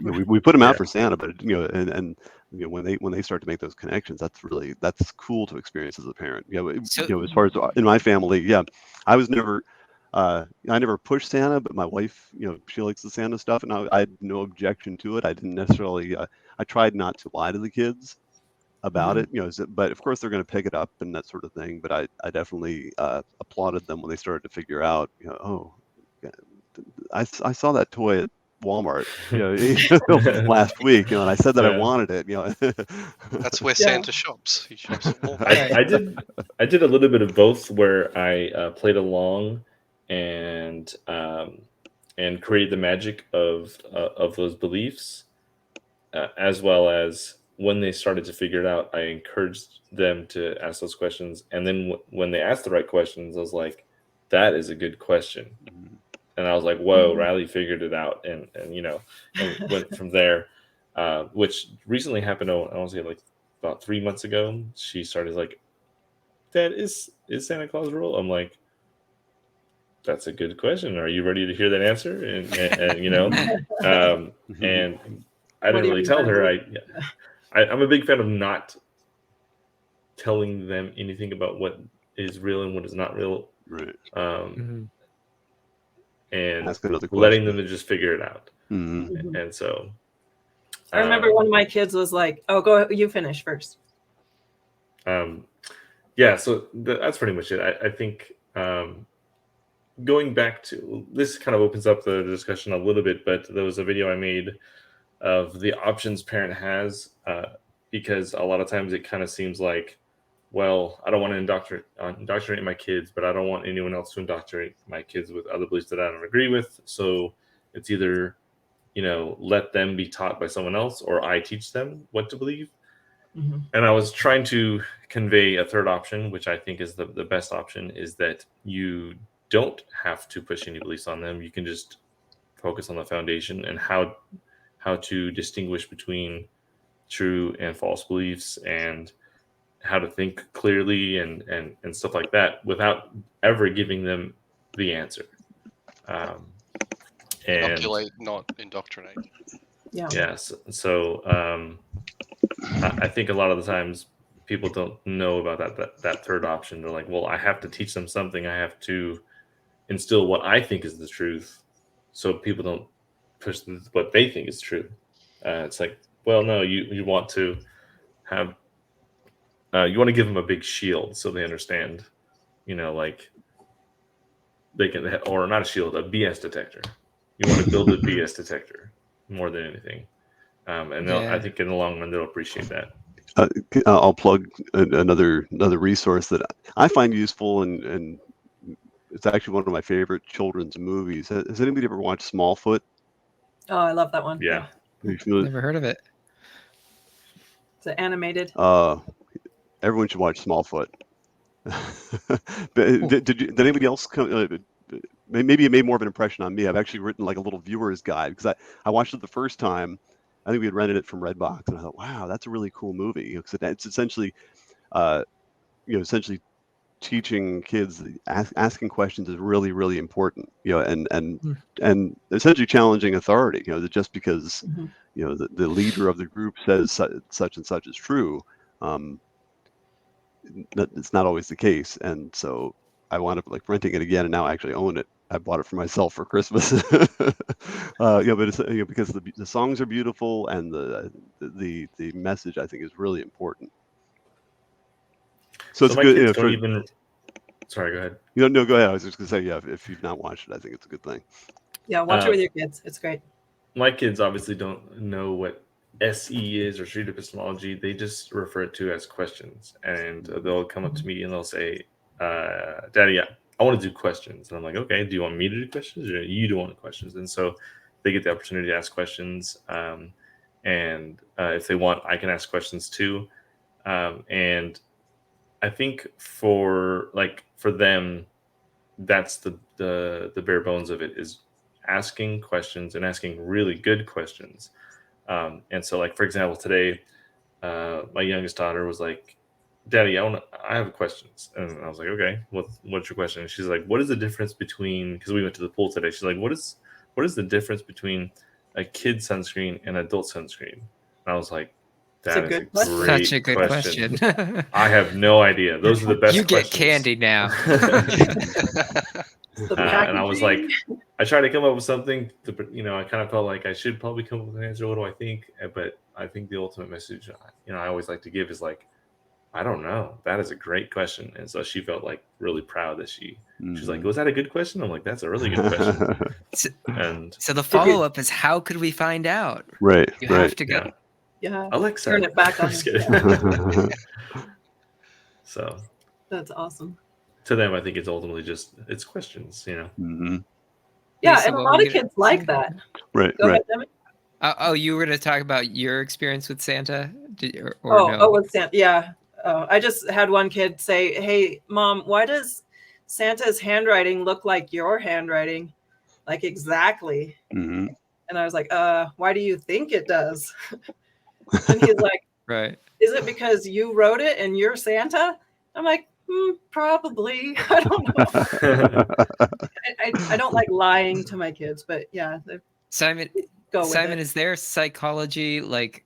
We put them out Yeah. for Santa, but and when they start to make those connections, that's cool to experience as a parent. As far as in my family, I was never. I never pushed Santa, but my wife, she likes the Santa stuff, and I had no objection to it. I didn't necessarily. I tried not to lie to the kids about it, but of course they're going to pick it up and that sort of thing. But I definitely applauded them when they started to figure out, oh, I saw that toy at Walmart, last week, and I said that I wanted it, That's where Yeah. Santa shops. He shops at Walmart. I did a little bit of both, where I played along and created the magic of those beliefs, as well as when they started to figure it out, I encouraged them to ask those questions. And then when they asked the right questions, I was like, that is a good question. And I was like, whoa, Riley figured it out. And went from there, which recently happened. I want to say like about 3 months ago. She started like, Dad, is Santa Claus real? I'm like, that's a good question. Are you ready to hear that answer? And and I didn't really tell her. I'm a big fan of not telling them anything about what is real and what is not real. Right. And Ask another letting question. them to just figure it out. Mhm. And so I remember one of my kids was like, "Oh, go, you finish first." Yeah, so that's pretty much it. I think going back to this kind of opens up the discussion a little bit, but there was a video I made of the options parent has, because a lot of times it kind of seems like, well, I don't want to indoctrinate my kids, but I don't want anyone else to indoctrinate my kids with other beliefs that I don't agree with. So it's either, let them be taught by someone else, or I teach them what to believe. And I was trying to convey a third option, which I think is the best option, is that you don't have to push any beliefs on them. You can just focus on the foundation and how to distinguish between true and false beliefs, and how to think clearly and stuff like that, without ever giving them the answer. And Inoculate, not indoctrinate. Yeah. yes, so I think a lot of the times people don't know about that third option. They're like, well, I have to teach them something. I have to instill what I think is the truth, so people don't push what they think is true. It's like, well, no, you want to have you want to give them a big shield so they understand, like they can, or not a shield, a BS detector. You want to build a BS detector more than anything. And I think in the long run they'll appreciate that. I'll plug another resource that I find useful, and it's actually one of my favorite children's movies. Has anybody ever watched Smallfoot? Oh, I love that one. Yeah. Are you familiar? Never heard of it. It's animated. Everyone should watch Smallfoot. But did anybody else come? Maybe it made more of an impression on me. I've actually written like a little viewer's guide because I watched it the first time. I think we had rented it from Redbox, and I thought, wow, that's a really cool movie. Because it's essentially, essentially teaching kids asking questions is really, really important. And essentially challenging authority. That just because the leader of the group says such and such is true, it's not always the case. And so I wound up like renting it again, and now I actually own it. I bought it for myself for Christmas. But it's because the songs are beautiful, and the message I think is really important. So it's my good. kids don't even. Sorry, go ahead. No, go ahead. I was just gonna say, yeah, if you've not watched it, I think it's a good thing. Yeah, watch it with your kids. It's great. My kids obviously don't know what SE is or Street Epistemology. They just refer it to as questions, and they'll come up to me and they'll say, "Daddy, I want to do questions." And I'm like, "Okay, do you want me to do questions, or you do want questions?" And so they get the opportunity to ask questions, and if they want, I can ask questions too. And I think for them, that's the bare bones of it, is asking questions and asking really good questions. And so, like, for example, today, my youngest daughter was like, "Daddy, I have questions." And I was like, "Okay, what's your question?" And she's like, "What is the difference between," because we went to the pool today. She's like, what is the difference between a kid sunscreen and adult sunscreen?" And I was like, "That is a great Such a good question. I have no idea. Those are the best You get questions. candy now. And I was like, I tried to come up with something. I kind of felt like I should probably come up with an answer. What do I think? But I think the ultimate message, I always like to give is like, I don't know. That is a great question. And so she felt like really proud that she's like, "Was that a good question?" I'm like, "That's a really good question." So the follow up is, how could we find out? Right. You have to go. Yeah. Alexa, turn it back on. So That's awesome. to them, I think it's ultimately just questions. Mm-hmm. Yeah, Lisa, and a what lot were of you gonna kids like say? that. Right. Go Right. ahead, Demi. Oh, you were going to talk about your experience with Santa? No? With Santa. Yeah. I just had one kid say, "Hey, Mom, why does Santa's handwriting look like your handwriting? Like exactly." Mm-hmm. And I was like, "Why do you think it does?" And he's like, Right. "Is it because you wrote it and you're Santa?" I'm like, probably. I don't know. I don't like lying to my kids, but yeah. Simon, Go with it. is there psychology, like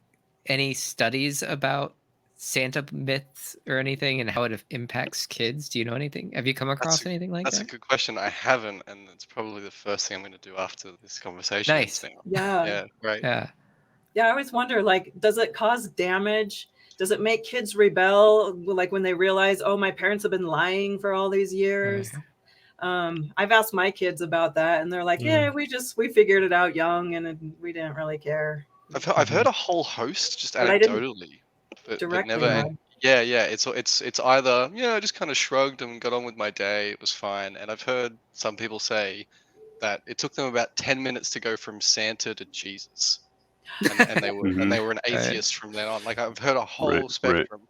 any studies about Santa myths or anything and how it impacts kids? Do you know anything? Have you come across anything like That's that? a good question. I haven't, and it's probably the first thing I'm going to do after this conversation. Nice. Yeah. Yeah, right. Yeah. Yeah, I always wonder, like, does it cause damage? Does it make kids rebel, like when they realize, oh, my parents have been lying for all these years? I've asked my kids about that, and they're like, "Yeah, we figured it out young, and we didn't really care." I've heard a whole host just But I didn't anecdotally, but directly never. know. Yeah. It's either I just kind of shrugged and got on with my day. It was fine. And I've heard some people say that it took them about 10 minutes to go from Santa to Jesus, and they were and they were an atheist from then on. Like, I've heard a whole spectrum.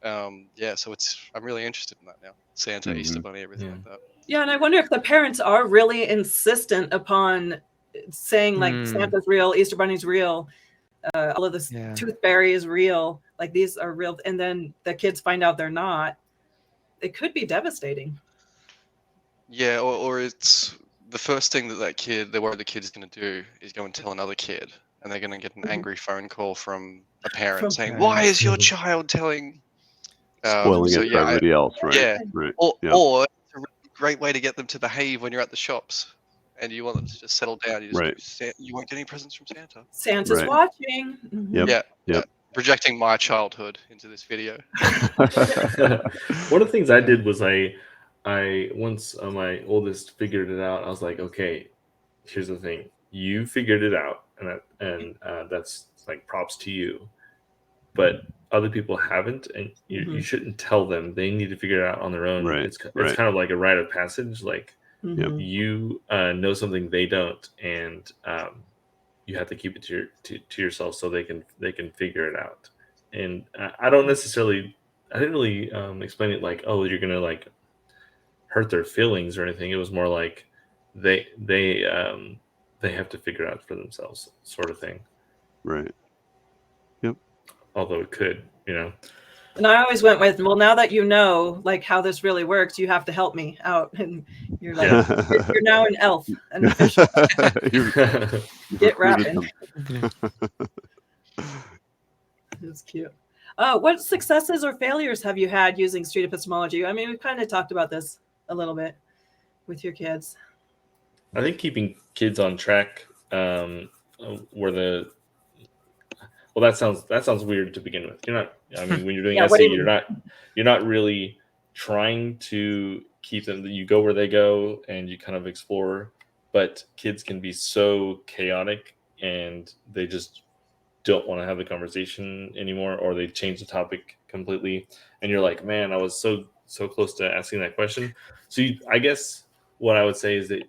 So I'm really interested in that now. Santa, Easter Bunny, everything like that. Yeah, and I wonder if the parents are really insistent upon saying like Santa's real, Easter Bunny's real, all of this tooth fairy is real, like these are real, and then the kids find out they're not. It could be devastating. Yeah, or it's the first thing they're worried the kid's going to do is go and tell another kid, and they're going to get an angry phone call from a parent saying, "Why is your child telling?" Spoiling it for everybody else, right? Yeah. Right. Or it's a really great way to get them to behave when you're at the shops, and you want them to just settle down. You won't get any presents from Santa. Santa's watching. Yeah. Projecting my childhood into this video. One of the things I did was I once my oldest figured it out. I was like, "Okay, here's the thing. You figured it out, and that's like props to you. But other people haven't, and you Mhm. shouldn't tell them. They need to figure it out on their own. Right, It's right. kind of like a rite of passage. Like Mhm. you know something they don't, and you have to keep it to yourself so they can figure it out. And I didn't really explain it like, oh, you're gonna like hurt their feelings or anything. It was more like they have to figure it out for themselves, sort of thing. Right. Yep. Although it could, you know. And I always went with, well, now that you know like how this really works, you have to help me out. And you're like, you're now an elf, an official. Get rapping. It's cute. What successes or failures have you had using street epistemology? I mean, we've kind of talked about this a little bit with your kids. I think keeping kids on track, that sounds weird to begin with. You're not. I mean, when you're doing SE, you're not really trying to keep them. You go where they go, and you kind of explore. But kids can be so chaotic, and they just don't want to have the conversation anymore, or they change the topic completely. And you're like, man, I was so close to asking that question. So I guess what I would say is that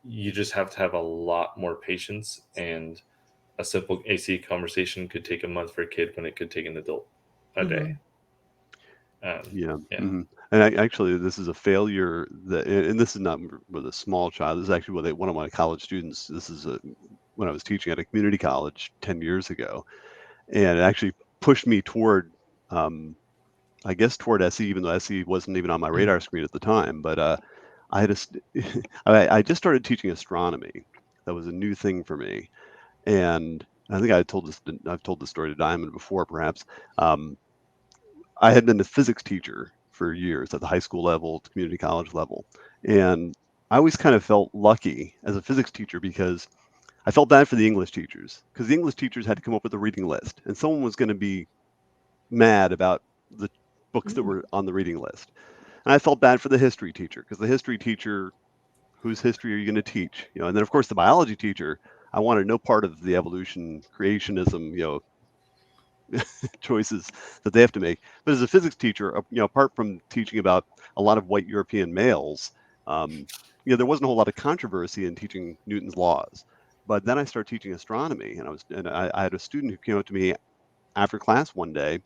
you just have to have a lot more patience, and a simple AC conversation could take a month for a kid when it could take an adult a day. Yeah. Mm-hmm. And actually, this is a failure and this is not with a small child. This is actually one of my college students. This is when I was teaching at a community college 10 years ago, and it actually pushed me toward, I guess, toward SE, even though SE wasn't even on my radar screen at the time. But I had I just started teaching astronomy. That was a new thing for me. And I think I've told this story to Diamond before, perhaps. I had been a physics teacher for years at the high school level, at the community college level. And I always kind of felt lucky as a physics teacher because I felt bad for the English teachers, because the English teachers had to come up with a reading list, and someone was going to be mad about the books that were on the reading list. And I felt bad for the history teacher, because the history teacher, whose history are you going to teach? And then of course the biology teacher, I wanted no part of the evolution, creationism, choices that they have to make. But as a physics teacher, apart from teaching about a lot of white European males, there wasn't a whole lot of controversy in teaching Newton's laws. But then I started teaching astronomy, and I had a student who came up to me after class one day,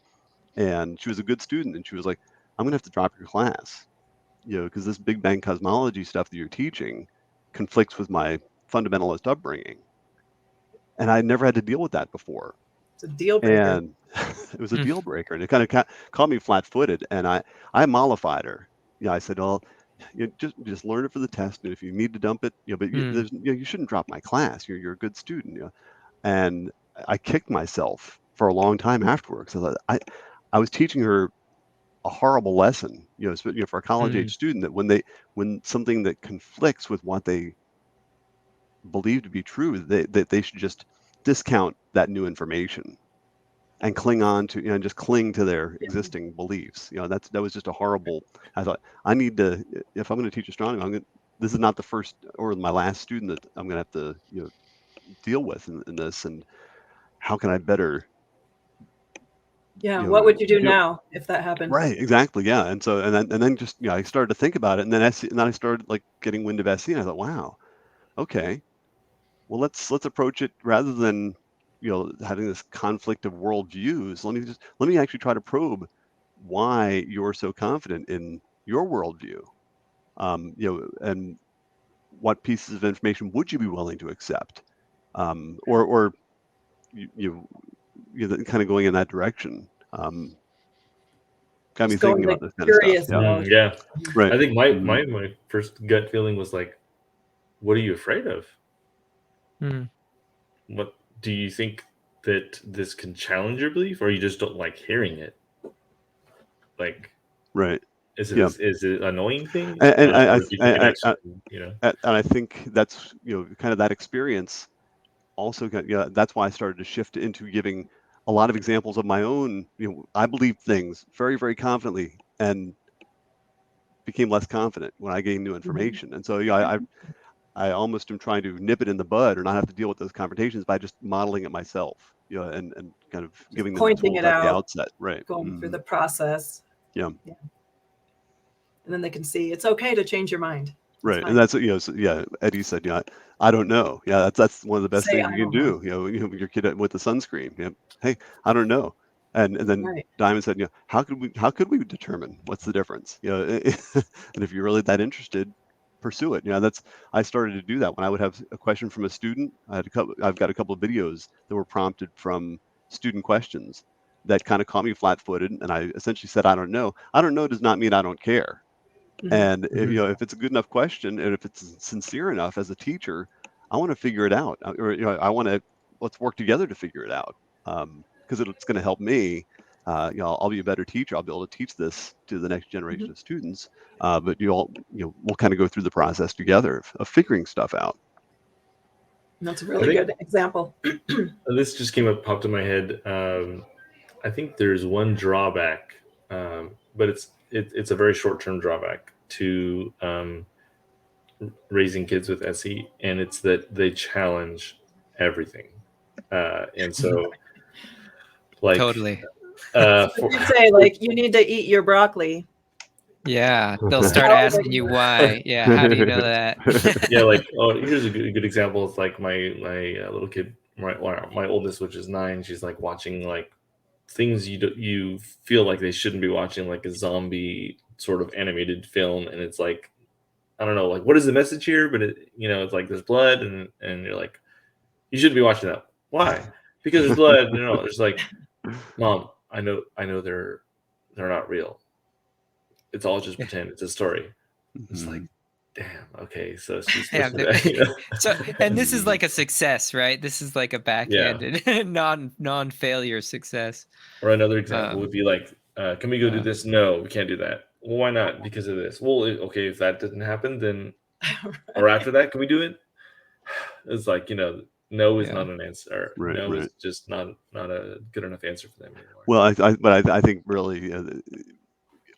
and she was a good student, and she was like, "I'm going to have to drop your class, because this Big Bang cosmology stuff that you're teaching conflicts with my fundamentalist upbringing." And I never had to deal with that before. It's a deal breaker. And it was a deal breaker, and it kind of caught me flat-footed. And I mollified her. I said, "Well, just learn it for the test, and if you need to dump it, but you shouldn't drop my class. You're a good student." And I kicked myself for a long time afterwards. I was teaching her a horrible lesson, for a college-age student, that when something that conflicts with what they believe to be true, they should just discount that new information and cling on to, and just cling to their existing beliefs. That was just a horrible. I thought, I need to, if I'm going to teach astronomy, this is not the first or my last student that I'm going to have to deal with in this, and how can I better? What would you do now if that happened? Right, exactly, yeah. And so and then just I started to think about it, and then I started like getting wind of SE, and I thought, wow, okay, well let's approach it rather than having this conflict of worldviews. Let me actually try to probe why you're so confident in your worldview, and what pieces of information would you be willing to accept, or kind of going in that direction. Got me thinking about this kind of stuff. Yeah. Right. I think my first gut feeling was like, what are you afraid of? What do you think that this can challenge your belief, or you just don't like hearing it? Like, right. Is it an annoying thing? And I think that's kind of that experience also that's why I started to shift into giving a lot of examples of my own. I believed things very, very confidently and became less confident when I gained new information. And so I almost am trying to nip it in the bud or not have to deal with those confrontations by just modeling it myself, and kind of giving them pointing tools it at the out, outset, right? going through the process. Yeah. And then they can see it's okay to change your mind. Right, and that's Eddie said, I don't know. Yeah, that's one of the best Say, things "I you can don't do. With your kid with the sunscreen. Hey, I don't know. And then Right. Diamond said, how could we determine what's the difference? And if you're really that interested, pursue it. I started to do that when I would have a question from a student. I've got a couple of videos that were prompted from student questions that kind of caught me flat-footed, and I essentially said, I don't know. I don't know does not mean I don't care. And if it's a good enough question, and if it's sincere enough as a teacher, I want to figure it out, or let's work together to figure it out, because it's going to help me. I'll be a better teacher. I'll be able to teach this to the next generation of students. But we'll kind of go through the process together of figuring stuff out. That's a really good example. This just popped in my head. I think there's one drawback, but it's a very short-term drawback to raising kids with SE, and it's that they challenge everything, and so Totally. You say like you need to eat your brockey. Yeah, they'll start asking you why. Yeah, how do you know that? Yeah, here's a good example. It's like my little kid, my oldest, which is 9. She's like watching things you feel like they shouldn't be watching, like a zombie sort of animated film, and it's like, I don't know, what is the message here? But it's like there's blood, and you're like, you shouldn't be watching that. Why? Because there's blood. It's like, Mom, I know they're not real. It's all just pretend. It's a story. It's like, damn. Okay, so she's so, and this is like a success, right? This is like a backhanded, non-failure success. Or another example would be like, can we go do this? No, we can't do that. Well, why not? Because of this. Well, okay, if that didn't happen, then or after that, can we do it? It's like, no is not an answer. No is just not a good enough answer for them anymore. Well, I think really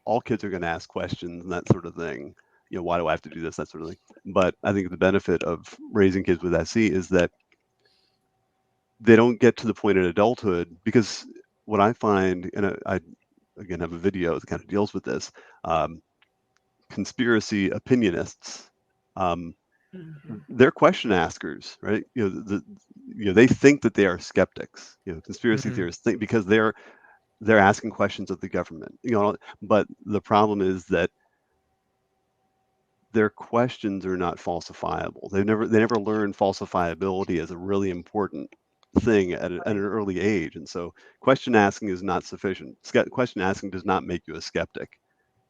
all kids are going to ask questions and that sort of thing. Why do I have to do this? That sort of thing. But I think the benefit of raising kids with SE is that they don't get to the point in adulthood, because what I find, and I again have a video that kind of deals with this, conspiracy opinionists, they're question askers, right? They think that they are skeptics. Conspiracy theorists think, because they're asking questions of the government. But the problem is that their questions are not falsifiable. They never learn falsifiability as a really important thing at an early age, and so question asking is not sufficient. Question asking does not make you a skeptic.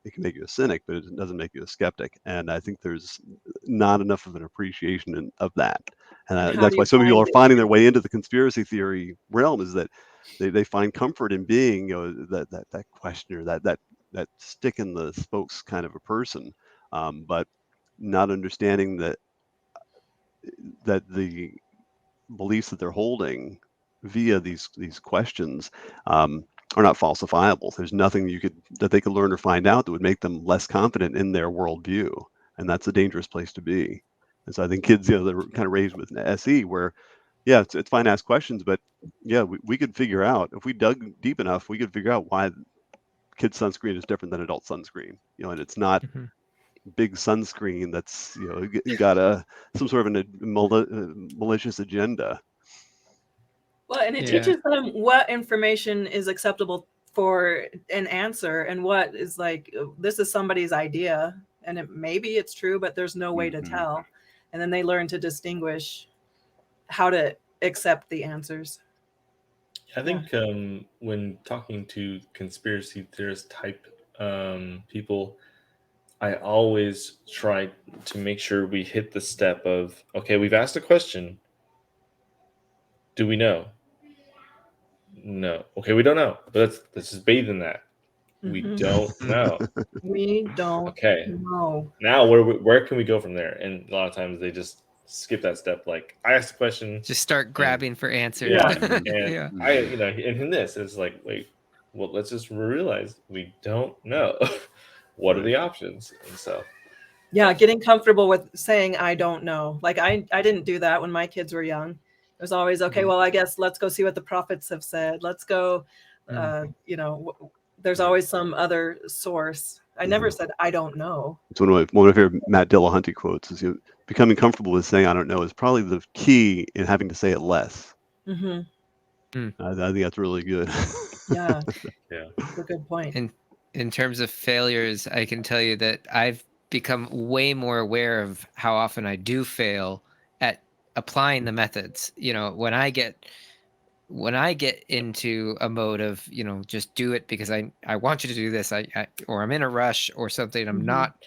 It can make you a cynic, but it doesn't make you a skeptic. And I think there's not enough of an appreciation of that. And that's why some people are finding their way into the conspiracy theory realm, is that they find comfort in being that questioner, that stick in the spokes kind of a person, but not understanding that the beliefs that they're holding via these questions are not falsifiable. There's nothing that they could learn or find out that would make them less confident in their worldview, and that's a dangerous place to be. And so I think kids, they're kind of raised with SE, where it's fine to ask questions, but we could figure out, if we dug deep enough, we could figure out why kids' sunscreen is different than adult sunscreen. And it's not big sunscreen that's got some sort of a malicious agenda. Well, and it teaches them what information is acceptable for an answer, and what is like, this is somebody's idea, and maybe it's true, but there's no way to tell. And then they learn to distinguish how to accept the answers. I think when talking to conspiracy theorist type people, I always try to make sure we hit the step of, okay, we've asked a question. Do we know? No. Okay, we don't know. But let's just bathe in that. We don't know. We don't know. Now where can we go from there? And a lot of times they just skip that step. Like, I asked a question. Just start grabbing for answers. Yeah. And I, in this, it's like, wait, well, let's just realize we don't know. What are the options? And so getting comfortable with saying I don't know. Like I didn't do that when my kids were young. There's always, okay, well, I guess let's go see what the prophets have said. Let's go, there's always some other source. I never said, I don't know. It's one of my favorite Matt Dillahunty quotes is, becoming comfortable with saying I don't know is probably the key in having to say it less. Mm-hmm. I think that's really good. Yeah. Yeah. That's a good point. In terms of failures, I can tell you that I've become way more aware of how often I do fail at applying the methods. When I get into a mode of, just do it because I want you to do this, or I'm in a rush or something, I'm not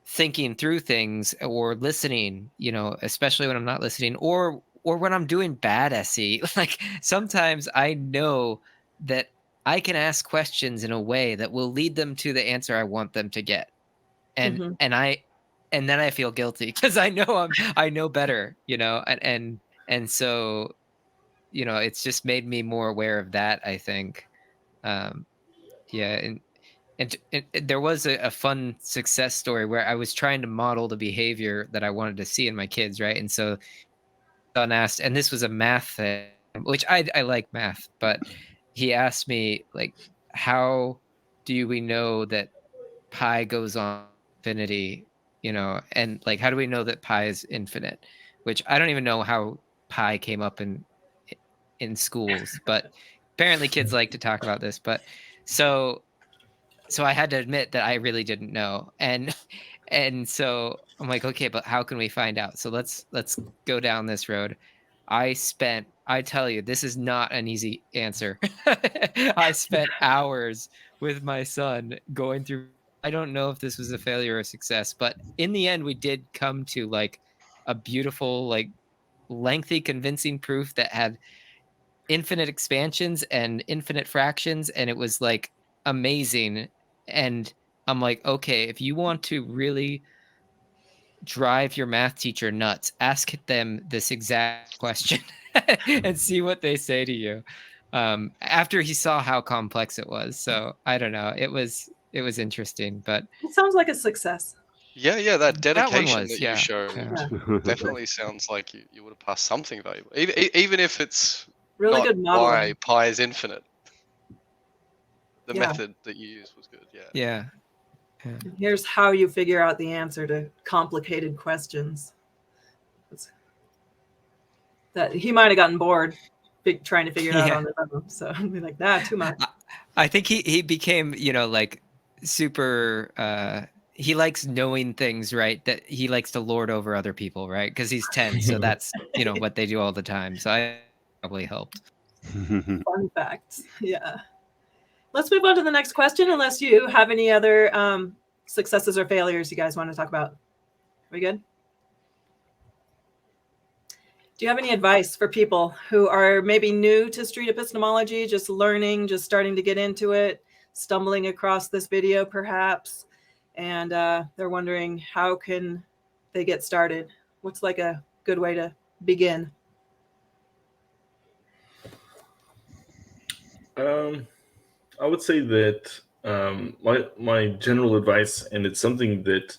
thinking through things or listening, especially when I'm not listening, or when I'm doing bad SE. Like sometimes I know that I can ask questions in a way that will lead them to the answer I want them to get. And then I feel guilty because I know better, and so, it's just made me more aware of that, I think. And there was a fun success story where I was trying to model the behavior that I wanted to see in my kids, right? And so son asked, and this was a math thing, which I like math, but he asked me, like, how do we know that pi goes on infinity, and like, how do we know that pi is infinite? Which I don't even know how pi came up in schools, but apparently kids like to talk about this. But so I had to admit that I really didn't know, and so I'm like, okay, but how can we find out? So let's go down this road. I tell you, this is not an easy answer. I spent hours with my son going through. I don't know if this was a failure or a success, but in the end, we did come to like a beautiful, like lengthy, convincing proof that had infinite expansions and infinite fractions, and it was like amazing. And I'm like, okay, if you want to really drive your math teacher nuts, ask them this exact question and see what they say to you. After he saw how complex it was. So I don't know. It was interesting, but It sounds like a success. Yeah, that dedication that, yeah. you showed Yeah. definitely sounds like you would have passed something valuable, even if it's Really not good modeling. why pi is infinite. The Yeah. method that you used was good. Yeah. Here's how you figure out the answer to complicated questions. That he might have gotten bored trying to figure it out on his own. So I'd be like, nah, too much. I think he became, like super. He likes knowing things, right? That he likes to lord over other people, right? Because he's 10, so that's what they do all the time. So I probably helped. Fun facts. Yeah. Let's move on to the next question, unless you have any other successes or failures you guys want to talk about. Are we good? Do you have any advice for people who are maybe new to street epistemology, just learning, just starting to get into it, stumbling across this video perhaps, and they're wondering how can they get started? What's like a good way to begin? I would say that my general advice, and it's something that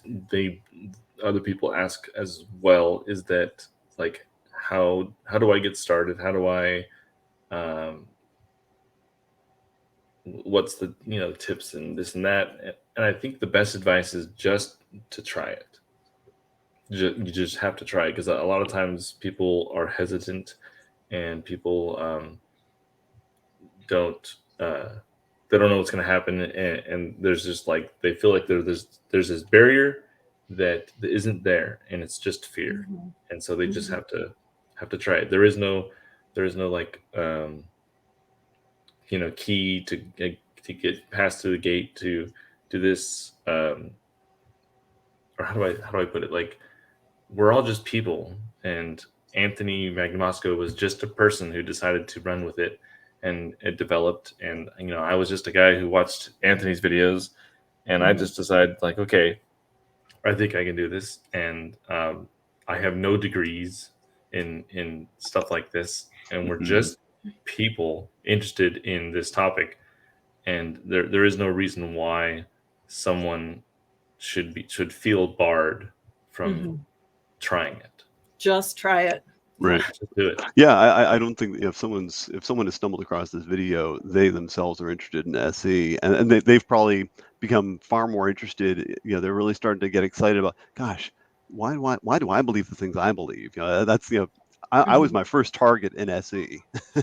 other people ask as well, is that like how do I get started? How do I what's the tips and this and that? And I think the best advice is just to try it. You just have to try it, because a lot of times people are hesitant and people don't they don't know what's going to happen, and there's just like they feel like there's this barrier that isn't there, and it's just fear. And so they just have to try it. There is no like key to get past through the gate to do this, or how do I put it, like we're all just people, and Anthony Magnamosco was just a person who decided to run with it, and it developed. And I was just a guy who watched Anthony's videos, and I just decided, like, okay, I think I can do this. And I have no degrees in stuff like this, and we're just people interested in this topic, and there is no reason why someone should feel barred from trying it. Just try it. Right. Just do it. Yeah, I don't think if someone has stumbled across this video, they themselves are interested in SE, and they've probably become far more interested. They're really starting to get excited about, gosh, why do I believe the things I believe? That's I was my first target in SE,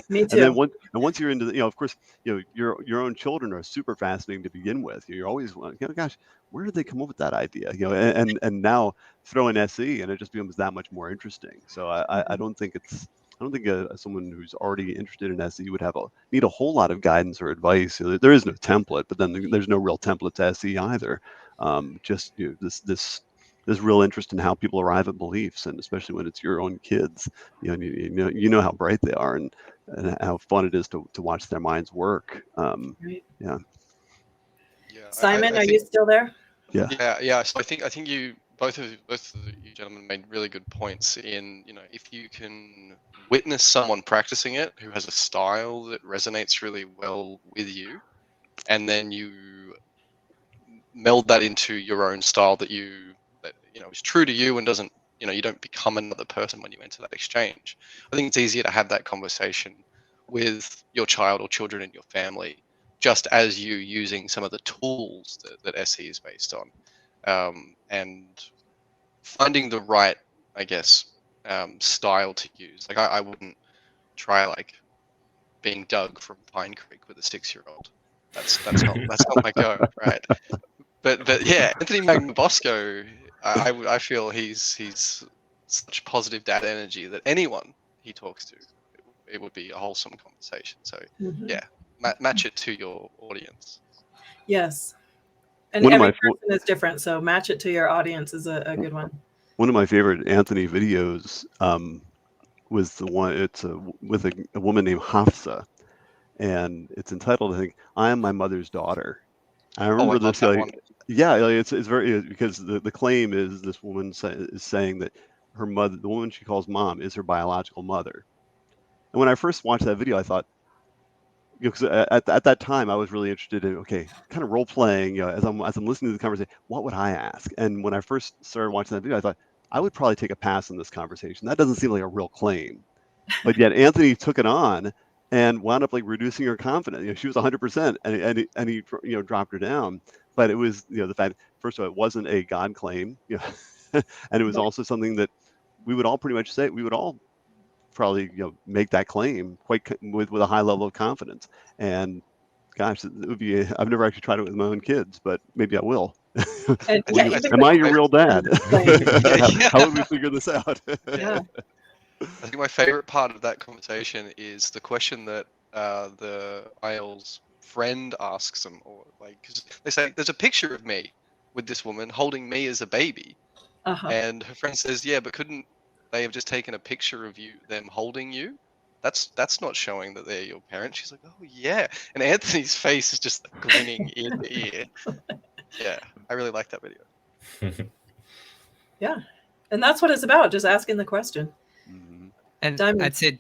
Me and then too. once you're into of course, your own children are super fascinating to begin with. You're always gosh, where did they come up with that idea? And now throw in SE, and it just becomes that much more interesting. So I don't think someone who's already interested in SE would need a whole lot of guidance or advice. There is no template, but then there's no real template to SE either. Just this real interest in how people arrive at beliefs, and especially when it's your own kids. You know how bright they are, and how fun it is to watch their minds work. Right. Yeah. Yeah, Simon, I are think, you still there? yeah. So I think you both of you gentlemen made really good points in, if you can witness someone practicing it who has a style that resonates really well with you, and then you meld that into your own style that is true to you and doesn't, you don't become another person when you enter that exchange. I think it's easier to have that conversation with your child or children in your family, just as you using some of the tools that SE is based on, and finding the right, I guess, style to use. Like I wouldn't try like being Doug from Pine Creek with a 6-year-old. That's not my go, right? But yeah, Anthony Magnabosco, I feel he's such positive dad energy that anyone he talks to, it would be a wholesome conversation. So Mhm. yeah, match it to your audience. Yes. And One of every my person is different, so match it to your audience is a good one. one of my favorite Anthony videos was the one. It's with a woman named Hafsa, and it's entitled, I think, "I Am My Mother's Daughter." I Oh, I remember love this. that one. Yeah, it's very, because the claim is this woman is saying that her mother, the woman she calls mom, is her biological mother. And when I first watched that video, I thought, because at that time I was really interested in, okay, kind of role playing. As I'm listening to the conversation, what would I ask? And when I first started watching that video, I thought I would probably take a pass on this conversation. That doesn't seem like a real claim. But yet Anthony took it on and wound up like reducing her confidence. She was 100%, and he dropped her down. But it was the fact, first of all, it wasn't a God claim, and it was also something that we would all pretty much say. We would all probably make that claim with a high level of confidence. And gosh, it would be. I've never actually tried it with my own kids, but maybe I will. And I think Am I your my real dad? Yeah. How would we figure this out? Yeah. I think my favorite part of that conversation is the question that the IELTS friend asks them, or like, 'cause they say, "There's a picture of me with this woman holding me as a baby," Uh-huh. and her friend says, "Yeah, but couldn't they have just taken a picture of them holding you? That's not showing that they're your parents." She's like, "Oh yeah," and Anthony's face is just like grinning ear to ear. Yeah, I really like that video. Yeah. And that's what it's about, just asking the question. And Diamond. I'd say,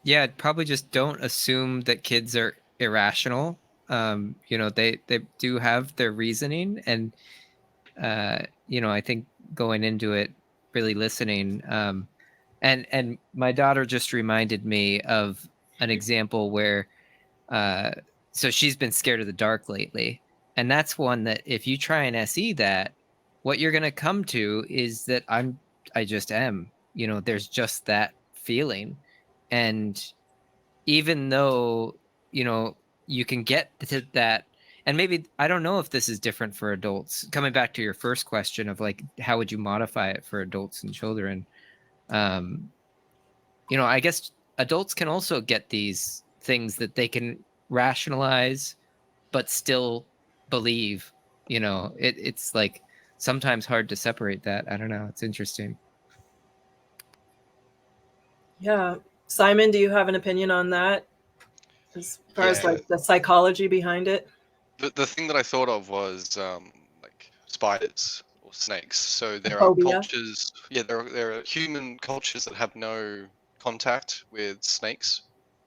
yeah, probably just don't assume that kids are irrational. They do have their reasoning, and I think going into it, really listening. And my daughter just reminded me of an example where, so she's been scared of the dark lately, and that's one that if you try and SE that, what you're gonna come to is that I just am. There's just that feeling, and even though you can get to that, and maybe I don't know if this is different for adults, coming back to your first question of like how would you modify it for adults and children. I guess adults can also get these things that they can rationalize but still believe. It's like sometimes hard to separate that. I don't know, it's interesting. Yeah. Simon, do you have an opinion on that? As far as Yeah. like the psychology behind it? The thing that I thought of was like spiders or snakes. So there are Phobia. cultures, there are human cultures that have no contact with snakes,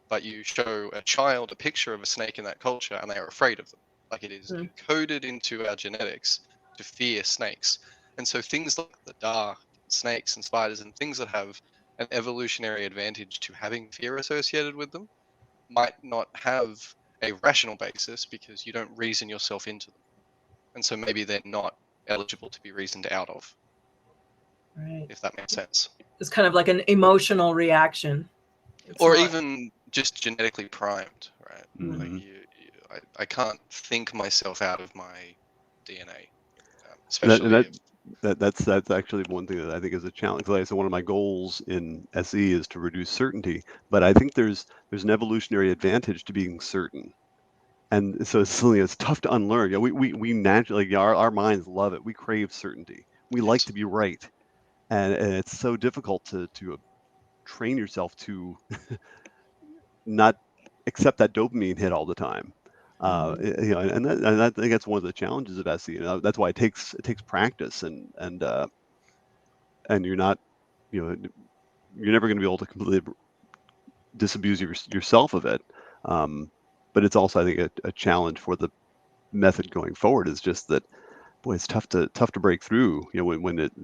but you show a child a picture of a snake in that culture and they are afraid of them. Like it is encoded into our genetics to fear snakes. And so things like the dark, snakes and spiders and things that have an evolutionary advantage to having fear associated with them might not have a rational basis because you don't reason yourself into them. And so maybe they're not eligible to be reasoned out of, Right. if that makes sense. It's kind of like an emotional reaction. It's Or not- even just genetically primed, right? Mhm. Like I can't think myself out of my DNA, And especially that's actually one thing that I think is a challenge. Like I said, one of my goals in SE is to reduce certainty, but I think there's an evolutionary advantage to being certain. And so it's something that's tough to unlearn. You know, we naturally, our minds love it. We crave certainty. We like to be right. And it's so difficult to train yourself to not accept that dopamine hit all the time. You know, and I think that's one of the challenges of SE. You know, that's why it takes practice, and you're not, you know, you're never going to be able to completely disabuse yourself of it. But it's also, I think, a challenge for the method going forward. Is just that, boy, it's tough to break through. You know,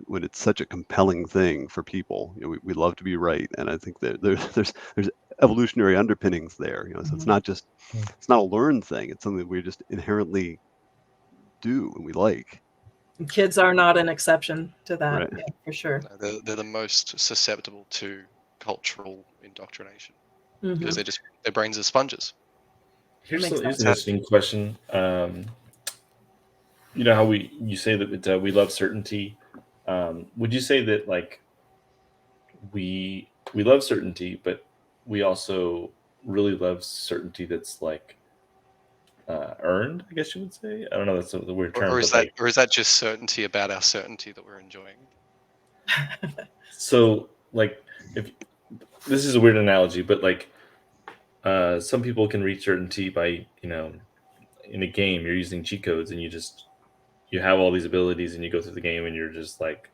when it's such a compelling thing for people. You know, we love to be right, and I think that there's evolutionary underpinnings there. You know, so it's not a learned thing. It's something that we just inherently do and we like. Kids are not an exception to that, Right. yeah, for sure. they're the most susceptible to cultural indoctrination Mhm. because their brains are sponges. Here's makes an sense. interesting question. You know how you say that we love certainty. Would you say that like we love certainty, but we also really love certainty that's like earned? I guess you would say. I don't know. That's the weird term. Or is but like, that just certainty about our certainty that we're enjoying? so like if this is a weird analogy, but like some people can reach certainty by, you know, in a game you're using cheat codes and you have all these abilities and you go through the game and you're just like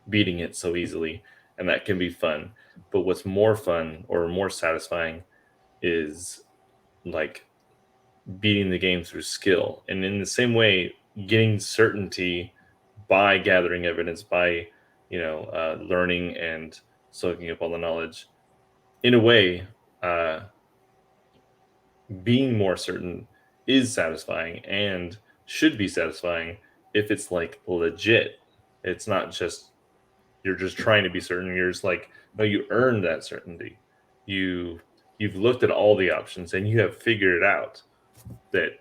beating it so easily, and that can be fun. But what's more fun or more satisfying is like beating the game through skill. And in the same way, getting certainty by gathering evidence, by, you know, learning and soaking up all the knowledge, in a way, being more certain is satisfying and should be satisfying if it's like legit. It's not just you're just trying to be certain. You're just like, no, you earned that certainty. You've looked at all the options and you have figured out that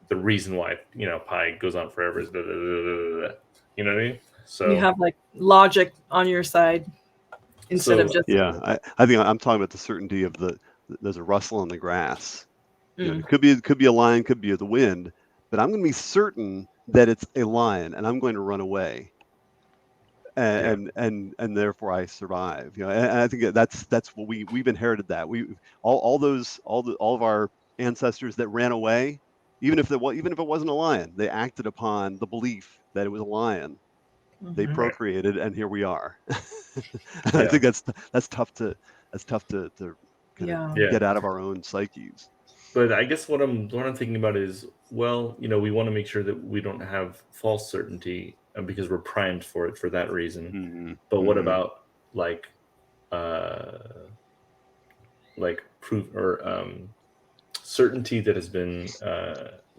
the reason why, you know, pi goes on forever is da, da, da, da, da, da. You know what I mean? So You have like logic on your side instead of just Yeah, I think I'm talking about the certainty of there's a rustle in the grass. You know, it could be a lion, could be the wind, but I'm going to be certain that it's a lion, and I'm going to run away, and therefore I survive. You know, and I think that's what we've inherited. That all of our ancestors that ran away, even if it wasn't a lion, they acted upon the belief that it was a lion. They procreated, and here we are. And I think that's tough to kind of get out of our own psyches. But I guess what I'm thinking about is, well, you know, we want to make sure that we don't have false certainty because we're primed for it for that reason. Mm-hmm. But what about like proof or certainty that has been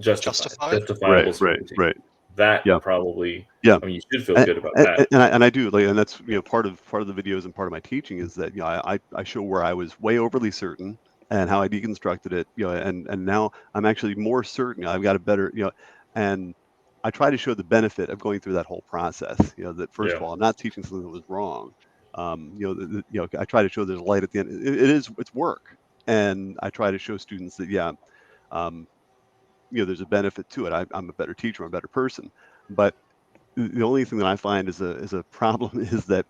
justifiable certainty? Right. That probably, I mean, you should feel good about that. that. And I do, like, and that's, you know, part of the videos and part of my teaching is that, you know, I show where I was way overly certain and how I deconstructed it, you know, and now I'm actually more certain. I've got a better, you know, and I try to show the benefit of going through that whole process. You know, that first of all, I'm not teaching something that was wrong. You know, I try to show there's light at the end. It's work, and I try to show students that you know, there's a benefit to it. I'm a better teacher, I'm a better person. But the only thing that I find is a problem is that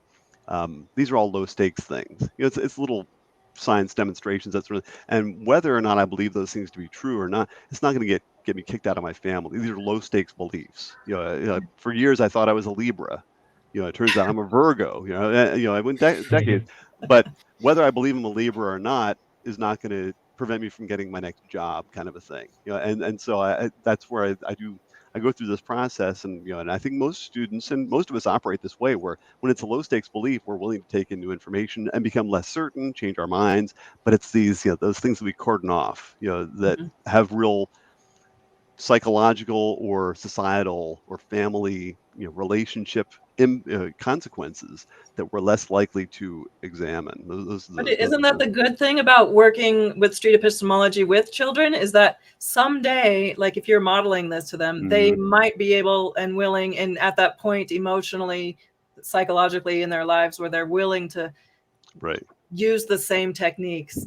these are all low stakes things. You know, it's little science demonstrations, that sort of, and whether or not I believe those things to be true or not, it's not going to get me kicked out of my family. These are low stakes beliefs. You know, for years I thought I was a Libra. You know, it turns out I'm a Virgo. You know, I went decades. But whether I believe I'm a Libra or not is not going to prevent me from getting my next job, kind of a thing. You know, and so that's where I go through this process, and and I think most students and most of us operate this way, where when it's a low stakes belief, we're willing to take in new information and become less certain, change our minds. But it's these those things that we cordon off, that have real psychological or societal or family relationship consequences that we're less likely to examine. But isn't that the good thing about working with street epistemology with children, is that someday, like if you're modeling this to them, they might be able and willing, and at that point emotionally, psychologically in their lives, where they're willing to use the same techniques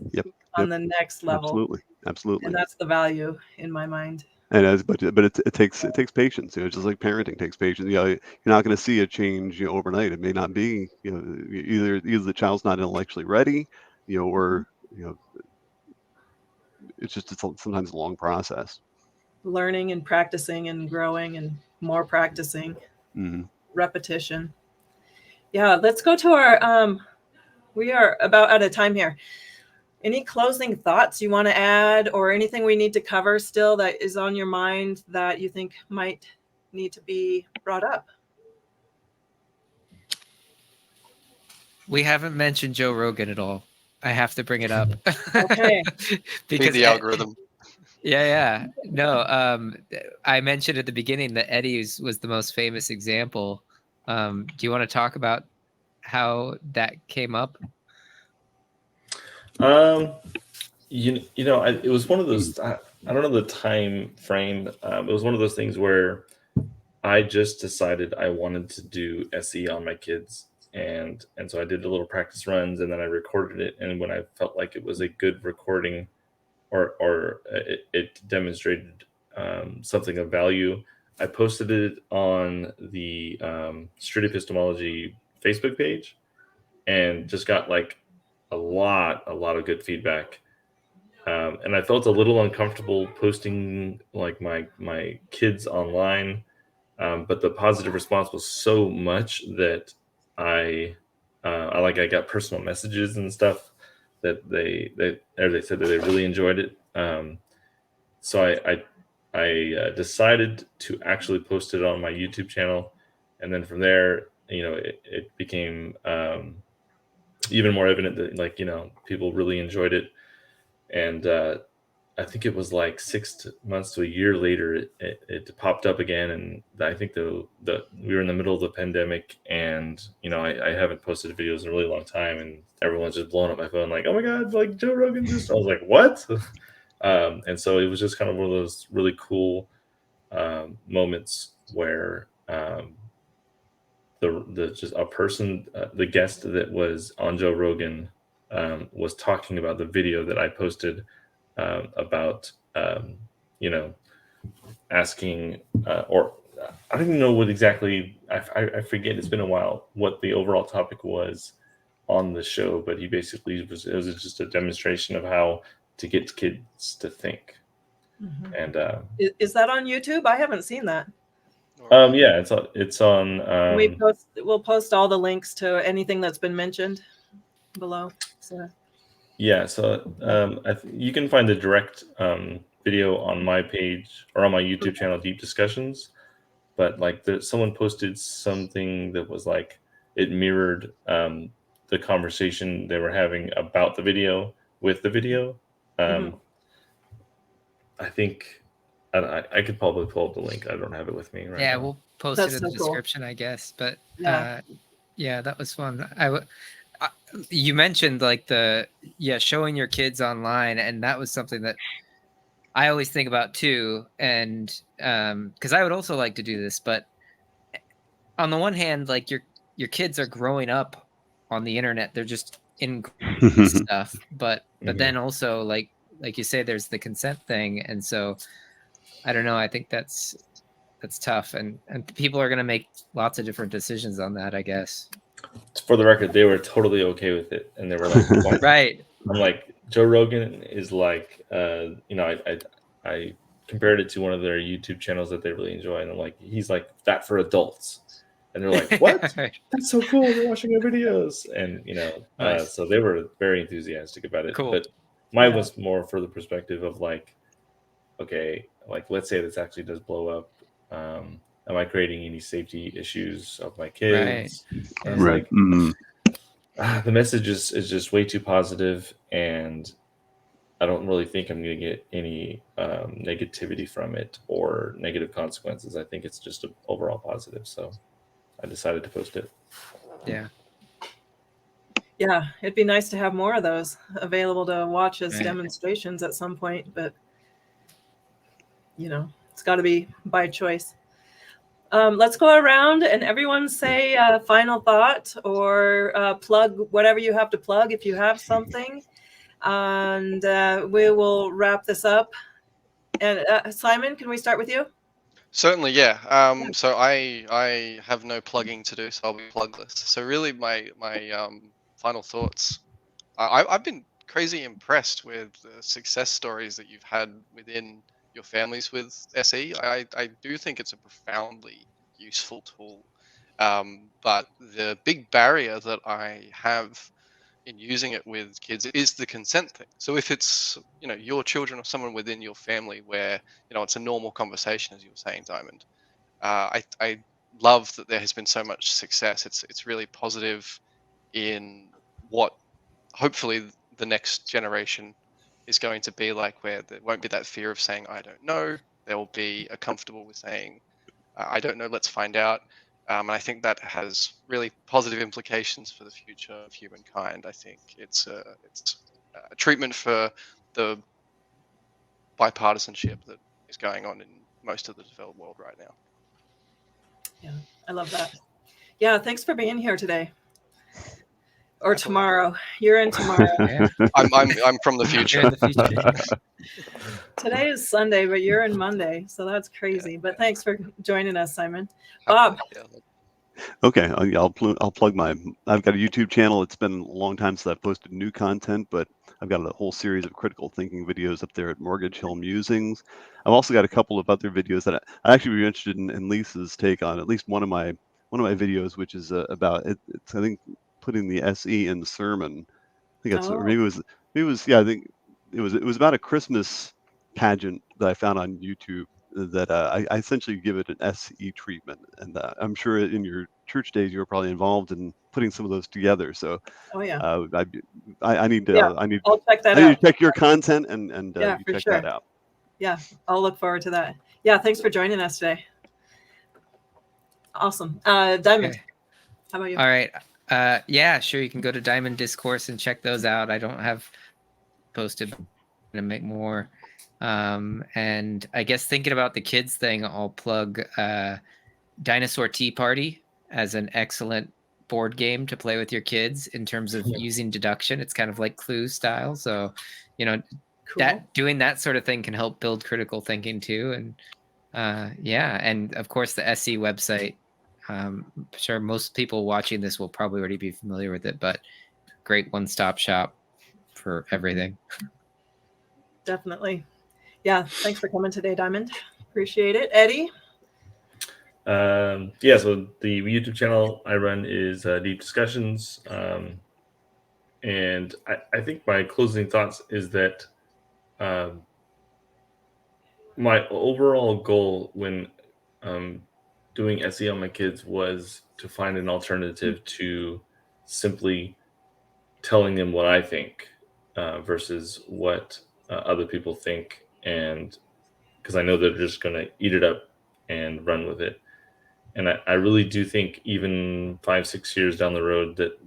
on the next level. Absolutely. And that's the value in my mind. And but it takes patience. Just like parenting takes patience. You're not going to see a change overnight. It may not be either the child's not intellectually ready, or it's sometimes a long process. Learning and practicing and growing and more practicing, repetition. Yeah, let's go to our. We are about out of time here. Any closing thoughts you want to add, or anything we need to cover still that is on your mind that you think might need to be brought up? We haven't mentioned Joe Rogan at all. I have to bring it up. Okay. Because the algorithm. Yeah. No, I mentioned at the beginning that Eddie was the most famous example. Do you want to talk about how that came up? It was one of those, I don't know the time frame. It was one of those things where I just decided I wanted to do SE on my kids. And so I did the little practice runs, and then I recorded it. And when I felt like it was a good recording, or it demonstrated something of value, I posted it on the Street Epistemology Facebook page, and just got like a lot of good feedback. And I felt a little uncomfortable posting like my kids online, but the positive response was so much that I got personal messages and stuff that they said that they really enjoyed it. So I decided to actually post it on my YouTube channel, and then from there, it became even more evident that people really enjoyed it. And I think it was like 6 months to a year later, it popped up again. And I think we were in the middle of the pandemic, and I haven't posted videos in a really long time, and everyone's just blowing up my phone like, oh my god, like Joe Rogan just. I was like, what? And so it was just kind of one of those really cool moments where the guest that was on Joe Rogan was talking about the video that I posted about asking, or I don't even know what exactly, I forget, it's been a while, what the overall topic was on the show, but he basically it was just a demonstration of how to get kids to think. And is that on YouTube? I haven't seen that. Yeah, it's on. We'll post all the links to anything that's been mentioned below. So. Yeah, so you can find the direct video on my page or on my YouTube channel, Deep Discussions. But like someone posted something that was like it mirrored the conversation they were having about the video with the video. I think I could probably pull up the link. I don't have it with me right now. We'll post it in the description, I guess. But yeah, that was fun. You mentioned like showing your kids online, and that was something that I always think about too. And because I would also like to do this, but on the one hand, like your kids are growing up on the internet, they're just in stuff. But then also like you say, there's the consent thing, and so I don't know. I think that's tough, and people are going to make lots of different decisions on that, I guess. For the record, they were totally okay with it, and they were like, what? Right. I'm like, Joe Rogan is like, I compared it to one of their YouTube channels that they really enjoy, and I'm like, he's like that for adults, and they're like, what? That's so cool. They're watching our videos, and nice. So they were very enthusiastic about it. Cool. But mine was more for the perspective of like, okay, like let's say this actually does blow up. Am I creating any safety issues of my kids? And it's Right. like the message is just way too positive, and I don't really think I'm going to get any negativity from it or negative consequences. I think it's just an overall positive. So I decided to post it. Yeah. Yeah, it'd be nice to have more of those available to watch as Right. demonstrations at some point, but it's got to be by choice. Let's go around and everyone say a final thought or plug whatever you have to plug if you have something. And we will wrap this up. And Simon, can we start with you? Certainly, yeah. So I have no plugging to do, so I'll be plugless. So really, my final thoughts. I've been crazy impressed with the success stories that you've had within your families with SE. I do think it's a profoundly useful tool. But the big barrier that I have in using it with kids is the consent thing. So if it's your children or someone within your family where it's a normal conversation, as you were saying, Diamond. I love that there has been so much success. It's really positive in what hopefully the next generation is going to be like, where there won't be that fear of saying I don't know. There will be a comfortable with saying I don't know. Let's find out. And I think that has really positive implications for the future of humankind. I think it's a treatment for the bipartisanship that is going on in most of the developed world right now. Yeah, I love that. Yeah, thanks for being here today. Or tomorrow. You're in tomorrow. Yeah. I'm from the You're future. in the future. Today is Sunday, but you're in Monday, so that's crazy. Yeah. But thanks for joining us, Simon. Bob. Okay, I'll plug I've got a YouTube channel. It's been a long time since I've posted new content, but I've got a whole series of critical thinking videos up there at Mortgage Hill Musings. I've also got a couple of other videos that I actually be interested in Lisa's take on at least one of my videos, which is about it's I think putting the SE in the sermon. I think that's or maybe it was yeah I think it was about a Christmas pageant that I found on YouTube that I essentially give it an SE treatment, and I'm sure in your church days you were probably involved in putting some of those together. So I need to I'll check that I need out. to check your content and Yeah, you for check sure. that out. Yeah, I'll look forward to that. Yeah, thanks for joining us today. Awesome. Diamond, Okay. how about you? All right. Yeah, sure. You can go to Diamond Discourse and check those out. I don't have posted. I'm gonna make more. And I guess thinking about the kids thing, I'll plug Dinosaur Tea Party as an excellent board game to play with your kids in terms of using deduction. It's kind of like Clue style. So, Cool. that doing that sort of thing can help build critical thinking too. And and of course the SE website. I'm sure most people watching this will probably already be familiar with it, but great one-stop shop for everything. Definitely. Yeah, thanks for coming today, Diamond. Appreciate it. Eddie? So the YouTube channel I run is Deep Discussions. And I think my closing thoughts is that my overall goal when doing SE on my kids was to find an alternative to simply telling them what I think versus what other people think. And because I know they're just going to eat it up and run with it. And I really do think even 5-6 years down the road that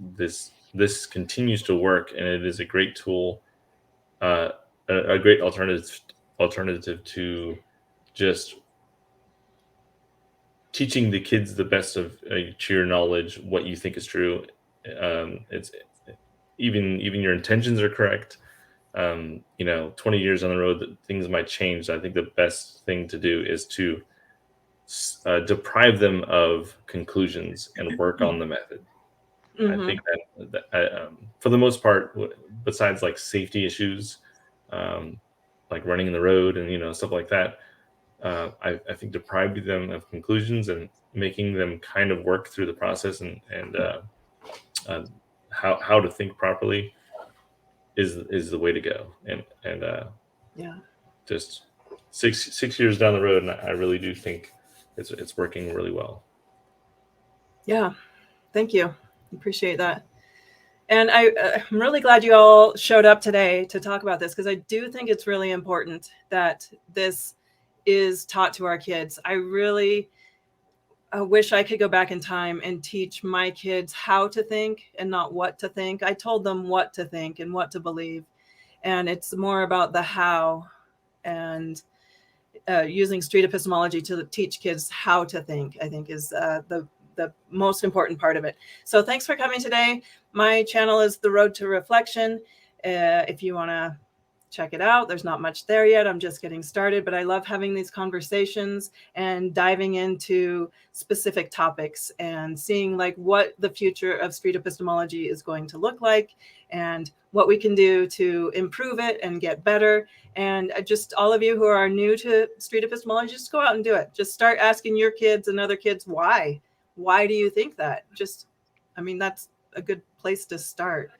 this continues to work, and it is a great tool, a great alternative to just teaching the kids the best of to your knowledge what you think is true. It's even your intentions are correct. 20 years on the road, that things might change. I think the best thing to do is to deprive them of conclusions and work on the method. I think that for the most part, besides like safety issues, like running in the road and stuff like that, I think depriving them of conclusions and making them kind of work through the process and how to think properly is the way to go. And just six years down the road, and I really do think it's working really well. Yeah, thank you. Appreciate that. And I'm really glad you all showed up today to talk about this, because I do think it's really important that this is taught to our kids. I really wish I could go back in time and teach my kids how to think and not what to think. I told them what to think and what to believe. And it's more about the how, and using street epistemology to teach kids how to think, I think, is the most important part of it. So thanks for coming today. My channel is The Road to Reflection. If you want to check it out, there's not much there yet. I'm just getting started, but I love having these conversations and diving into specific topics and seeing like what the future of street epistemology is going to look like and what we can do to improve it and get better. And just all of you who are new to street epistemology, just go out and do it. Just start asking your kids and other kids why. Why do you think that? I mean, that's a good place to start.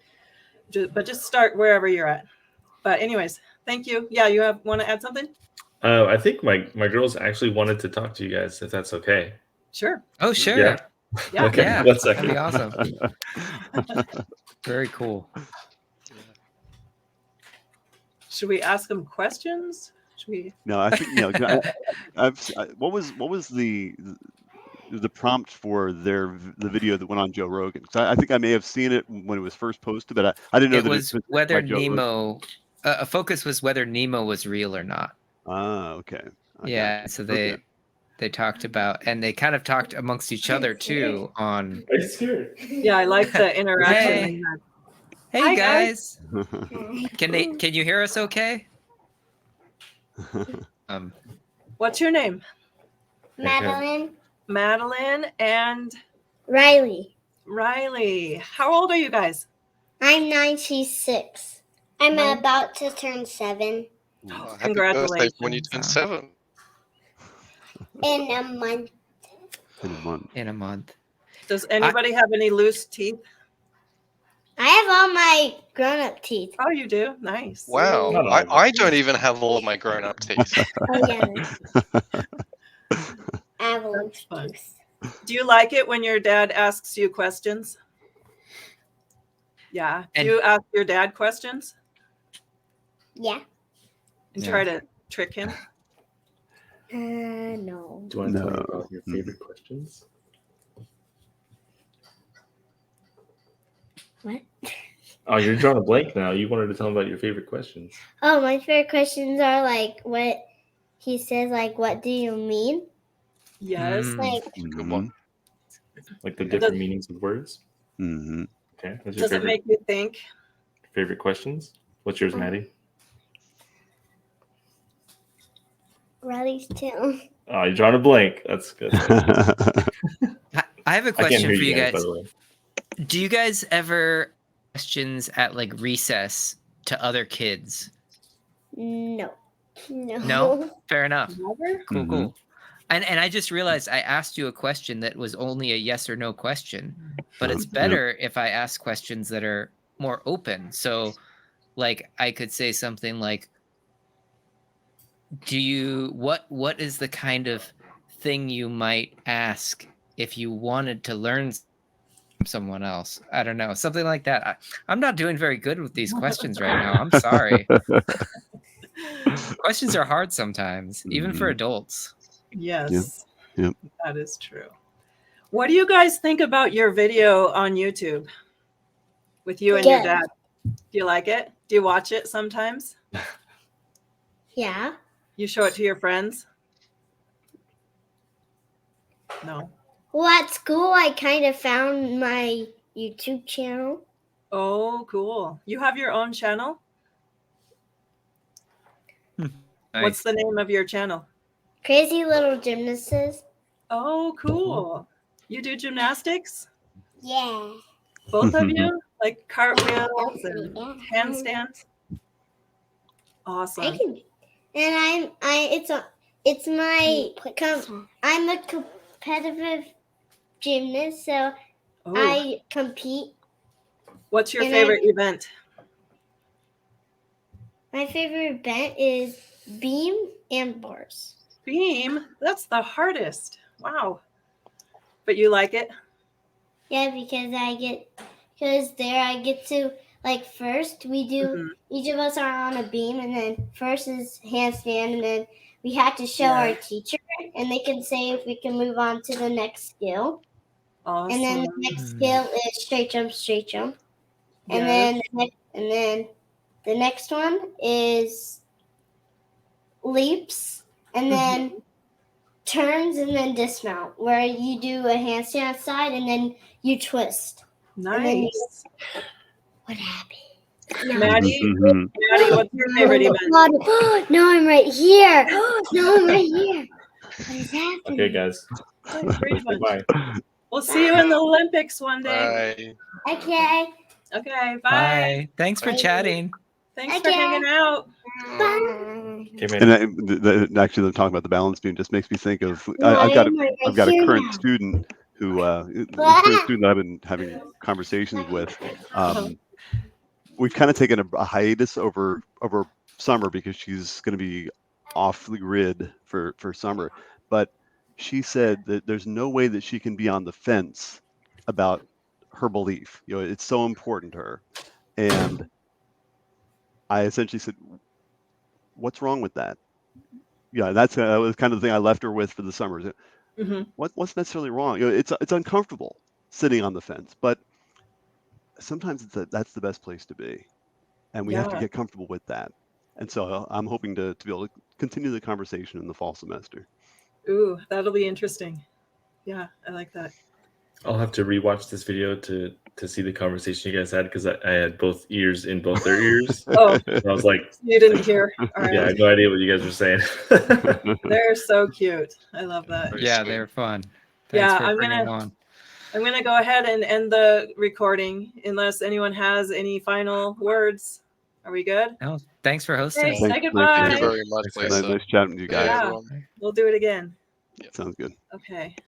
But just start wherever you're at. But anyways, thank you. Yeah, you want to add something? I think my girls actually wanted to talk to you guys, if that's okay. Sure. Oh, sure. Yeah. Yeah. Okay. Yeah, 1 second. that'd be awesome. Very cool. Should we ask them questions? Should we? No, I think what was the prompt for the video that went on Joe Rogan? I think I may have seen it when it was first posted, but I didn't know It that was it was whether by Joe Rogan. Nemo. A focus was whether Nemo was real or not. Ah, okay. I Yeah, gotcha. so Okay. they talked about, and they kind of talked amongst each other too on. Are you scared? Yeah, I like the interaction. Hey. they had. Hey Hi, guys, can you hear us okay? What's your name? Madeline, Madeline and Riley. Riley. How old are you guys? I'm 9, she's 6. I'm Nice. about to turn 7 Oh, happy birthday Congratulations. when you turn 7. in a month. In a month. In a month. Does anybody have any loose teeth? I have all my grown-up teeth. Oh, you do? Nice. Wow. Not all of I don't even have all of my grown-up teeth. Oh, yeah. I have a That's loose fun. tooth. Do you like it when your dad asks you questions? Yeah. Do And- you ask your dad questions Yeah. and Yeah. try to trick him? No. Do you want to tell me No. about your favorite questions? What? Oh, you're drawing a blank now. You wanted to tell me about your favorite questions. Oh, my favorite questions are like what he says, like, what do you mean? Yes. Like, Good one. Like the different meanings of words? Mm-hmm. Okay. What's your Does it make you think? favorite questions? What's yours, Maddie? Riley's too. Oh, you're drawing a blank. That's good. I have a I can't question hear for you guys, by guys. the way. Do you guys ever questions at like recess to other kids? No. No? Fair enough. Never? Cool, Mhm. cool. And I just realized I asked you a question that was only a yes or no question, but it's Yep. better if I ask questions that are more open. So, like, I could say something like, what is the kind of thing you might ask if you wanted to learn from someone else? I don't know, something like that. I'm not doing very good with these questions right now. I'm sorry. Questions are hard sometimes, even for Mhm. adults. Yes. Yep. That is true. What do you guys think about your video on YouTube with you and your Good. dad? Do you like it? Do you watch it sometimes? Yeah. You show it to your friends? No. Well, at school, I kind of found my YouTube channel. Oh, cool. You have your own channel? What's the name of your channel? Crazy Little Gymnasts. Oh, cool. You do gymnastics? Yeah. Both of you? Like cartwheels and handstands? I Awesome. can, and it's my I'm a competitive gymnast, so Oh, I compete. what's your and favorite event? My favorite event is beam and bars. Beam? That's the hardest. Wow. But you like it? Yeah, because there I get to, like, first we do, each of us are on a beam, and then first is handstand, and then we have to show our teacher, and they can say if we can move on to the next skill. Awesome. And then the next skill is straight jump. And Yes. then the next one is leaps, and then turns, and then dismount, where you do a handstand side and then you twist. And then Nice. what happened? Maddie, what's your favorite event? No, I'm right here. No, I'm right here. What is happening? Okay, guys. Brady Bunch. Bye. We'll see you in the Olympics one day. Bye. Okay. Okay, bye. Bye. Thanks for Bye. chatting. Thanks for hanging out. Bye. Okay, man. And actually, talking about the balance beam just makes me think of I've got a current student who that I've been having conversations with. We've kind of taken a hiatus over summer because she's going to be off the grid for summer. But she said that there's no way that she can be on the fence about her belief. You know, it's so important to her. And I essentially said, "What's wrong with that?" Yeah, that was kind of the thing I left her with for the summer. What's necessarily wrong? You know, it's uncomfortable sitting on the fence, but sometimes that's the best place to be, and we have to get comfortable with that. And so I'm hoping to be able to continue the conversation in the fall semester. Ooh, that'll be interesting. Yeah, I like that. I'll have to rewatch this video to see the conversation you guys had, because I had both ears in both their ears. Oh, I was like, you didn't hear. All right. yeah, I had no idea what you guys were saying. They're so cute. I love that. Very Yeah, sweet. they're fun. Yeah, Thanks for bringing them on. I'm gonna go ahead and end the recording unless anyone has any final words. Are we good? No, thanks for hosting. Okay, us. say Thank goodbye. you very much, Lisa. Nice chatting with you guys. Yeah. everyone. We'll do it again. Sounds good. Okay.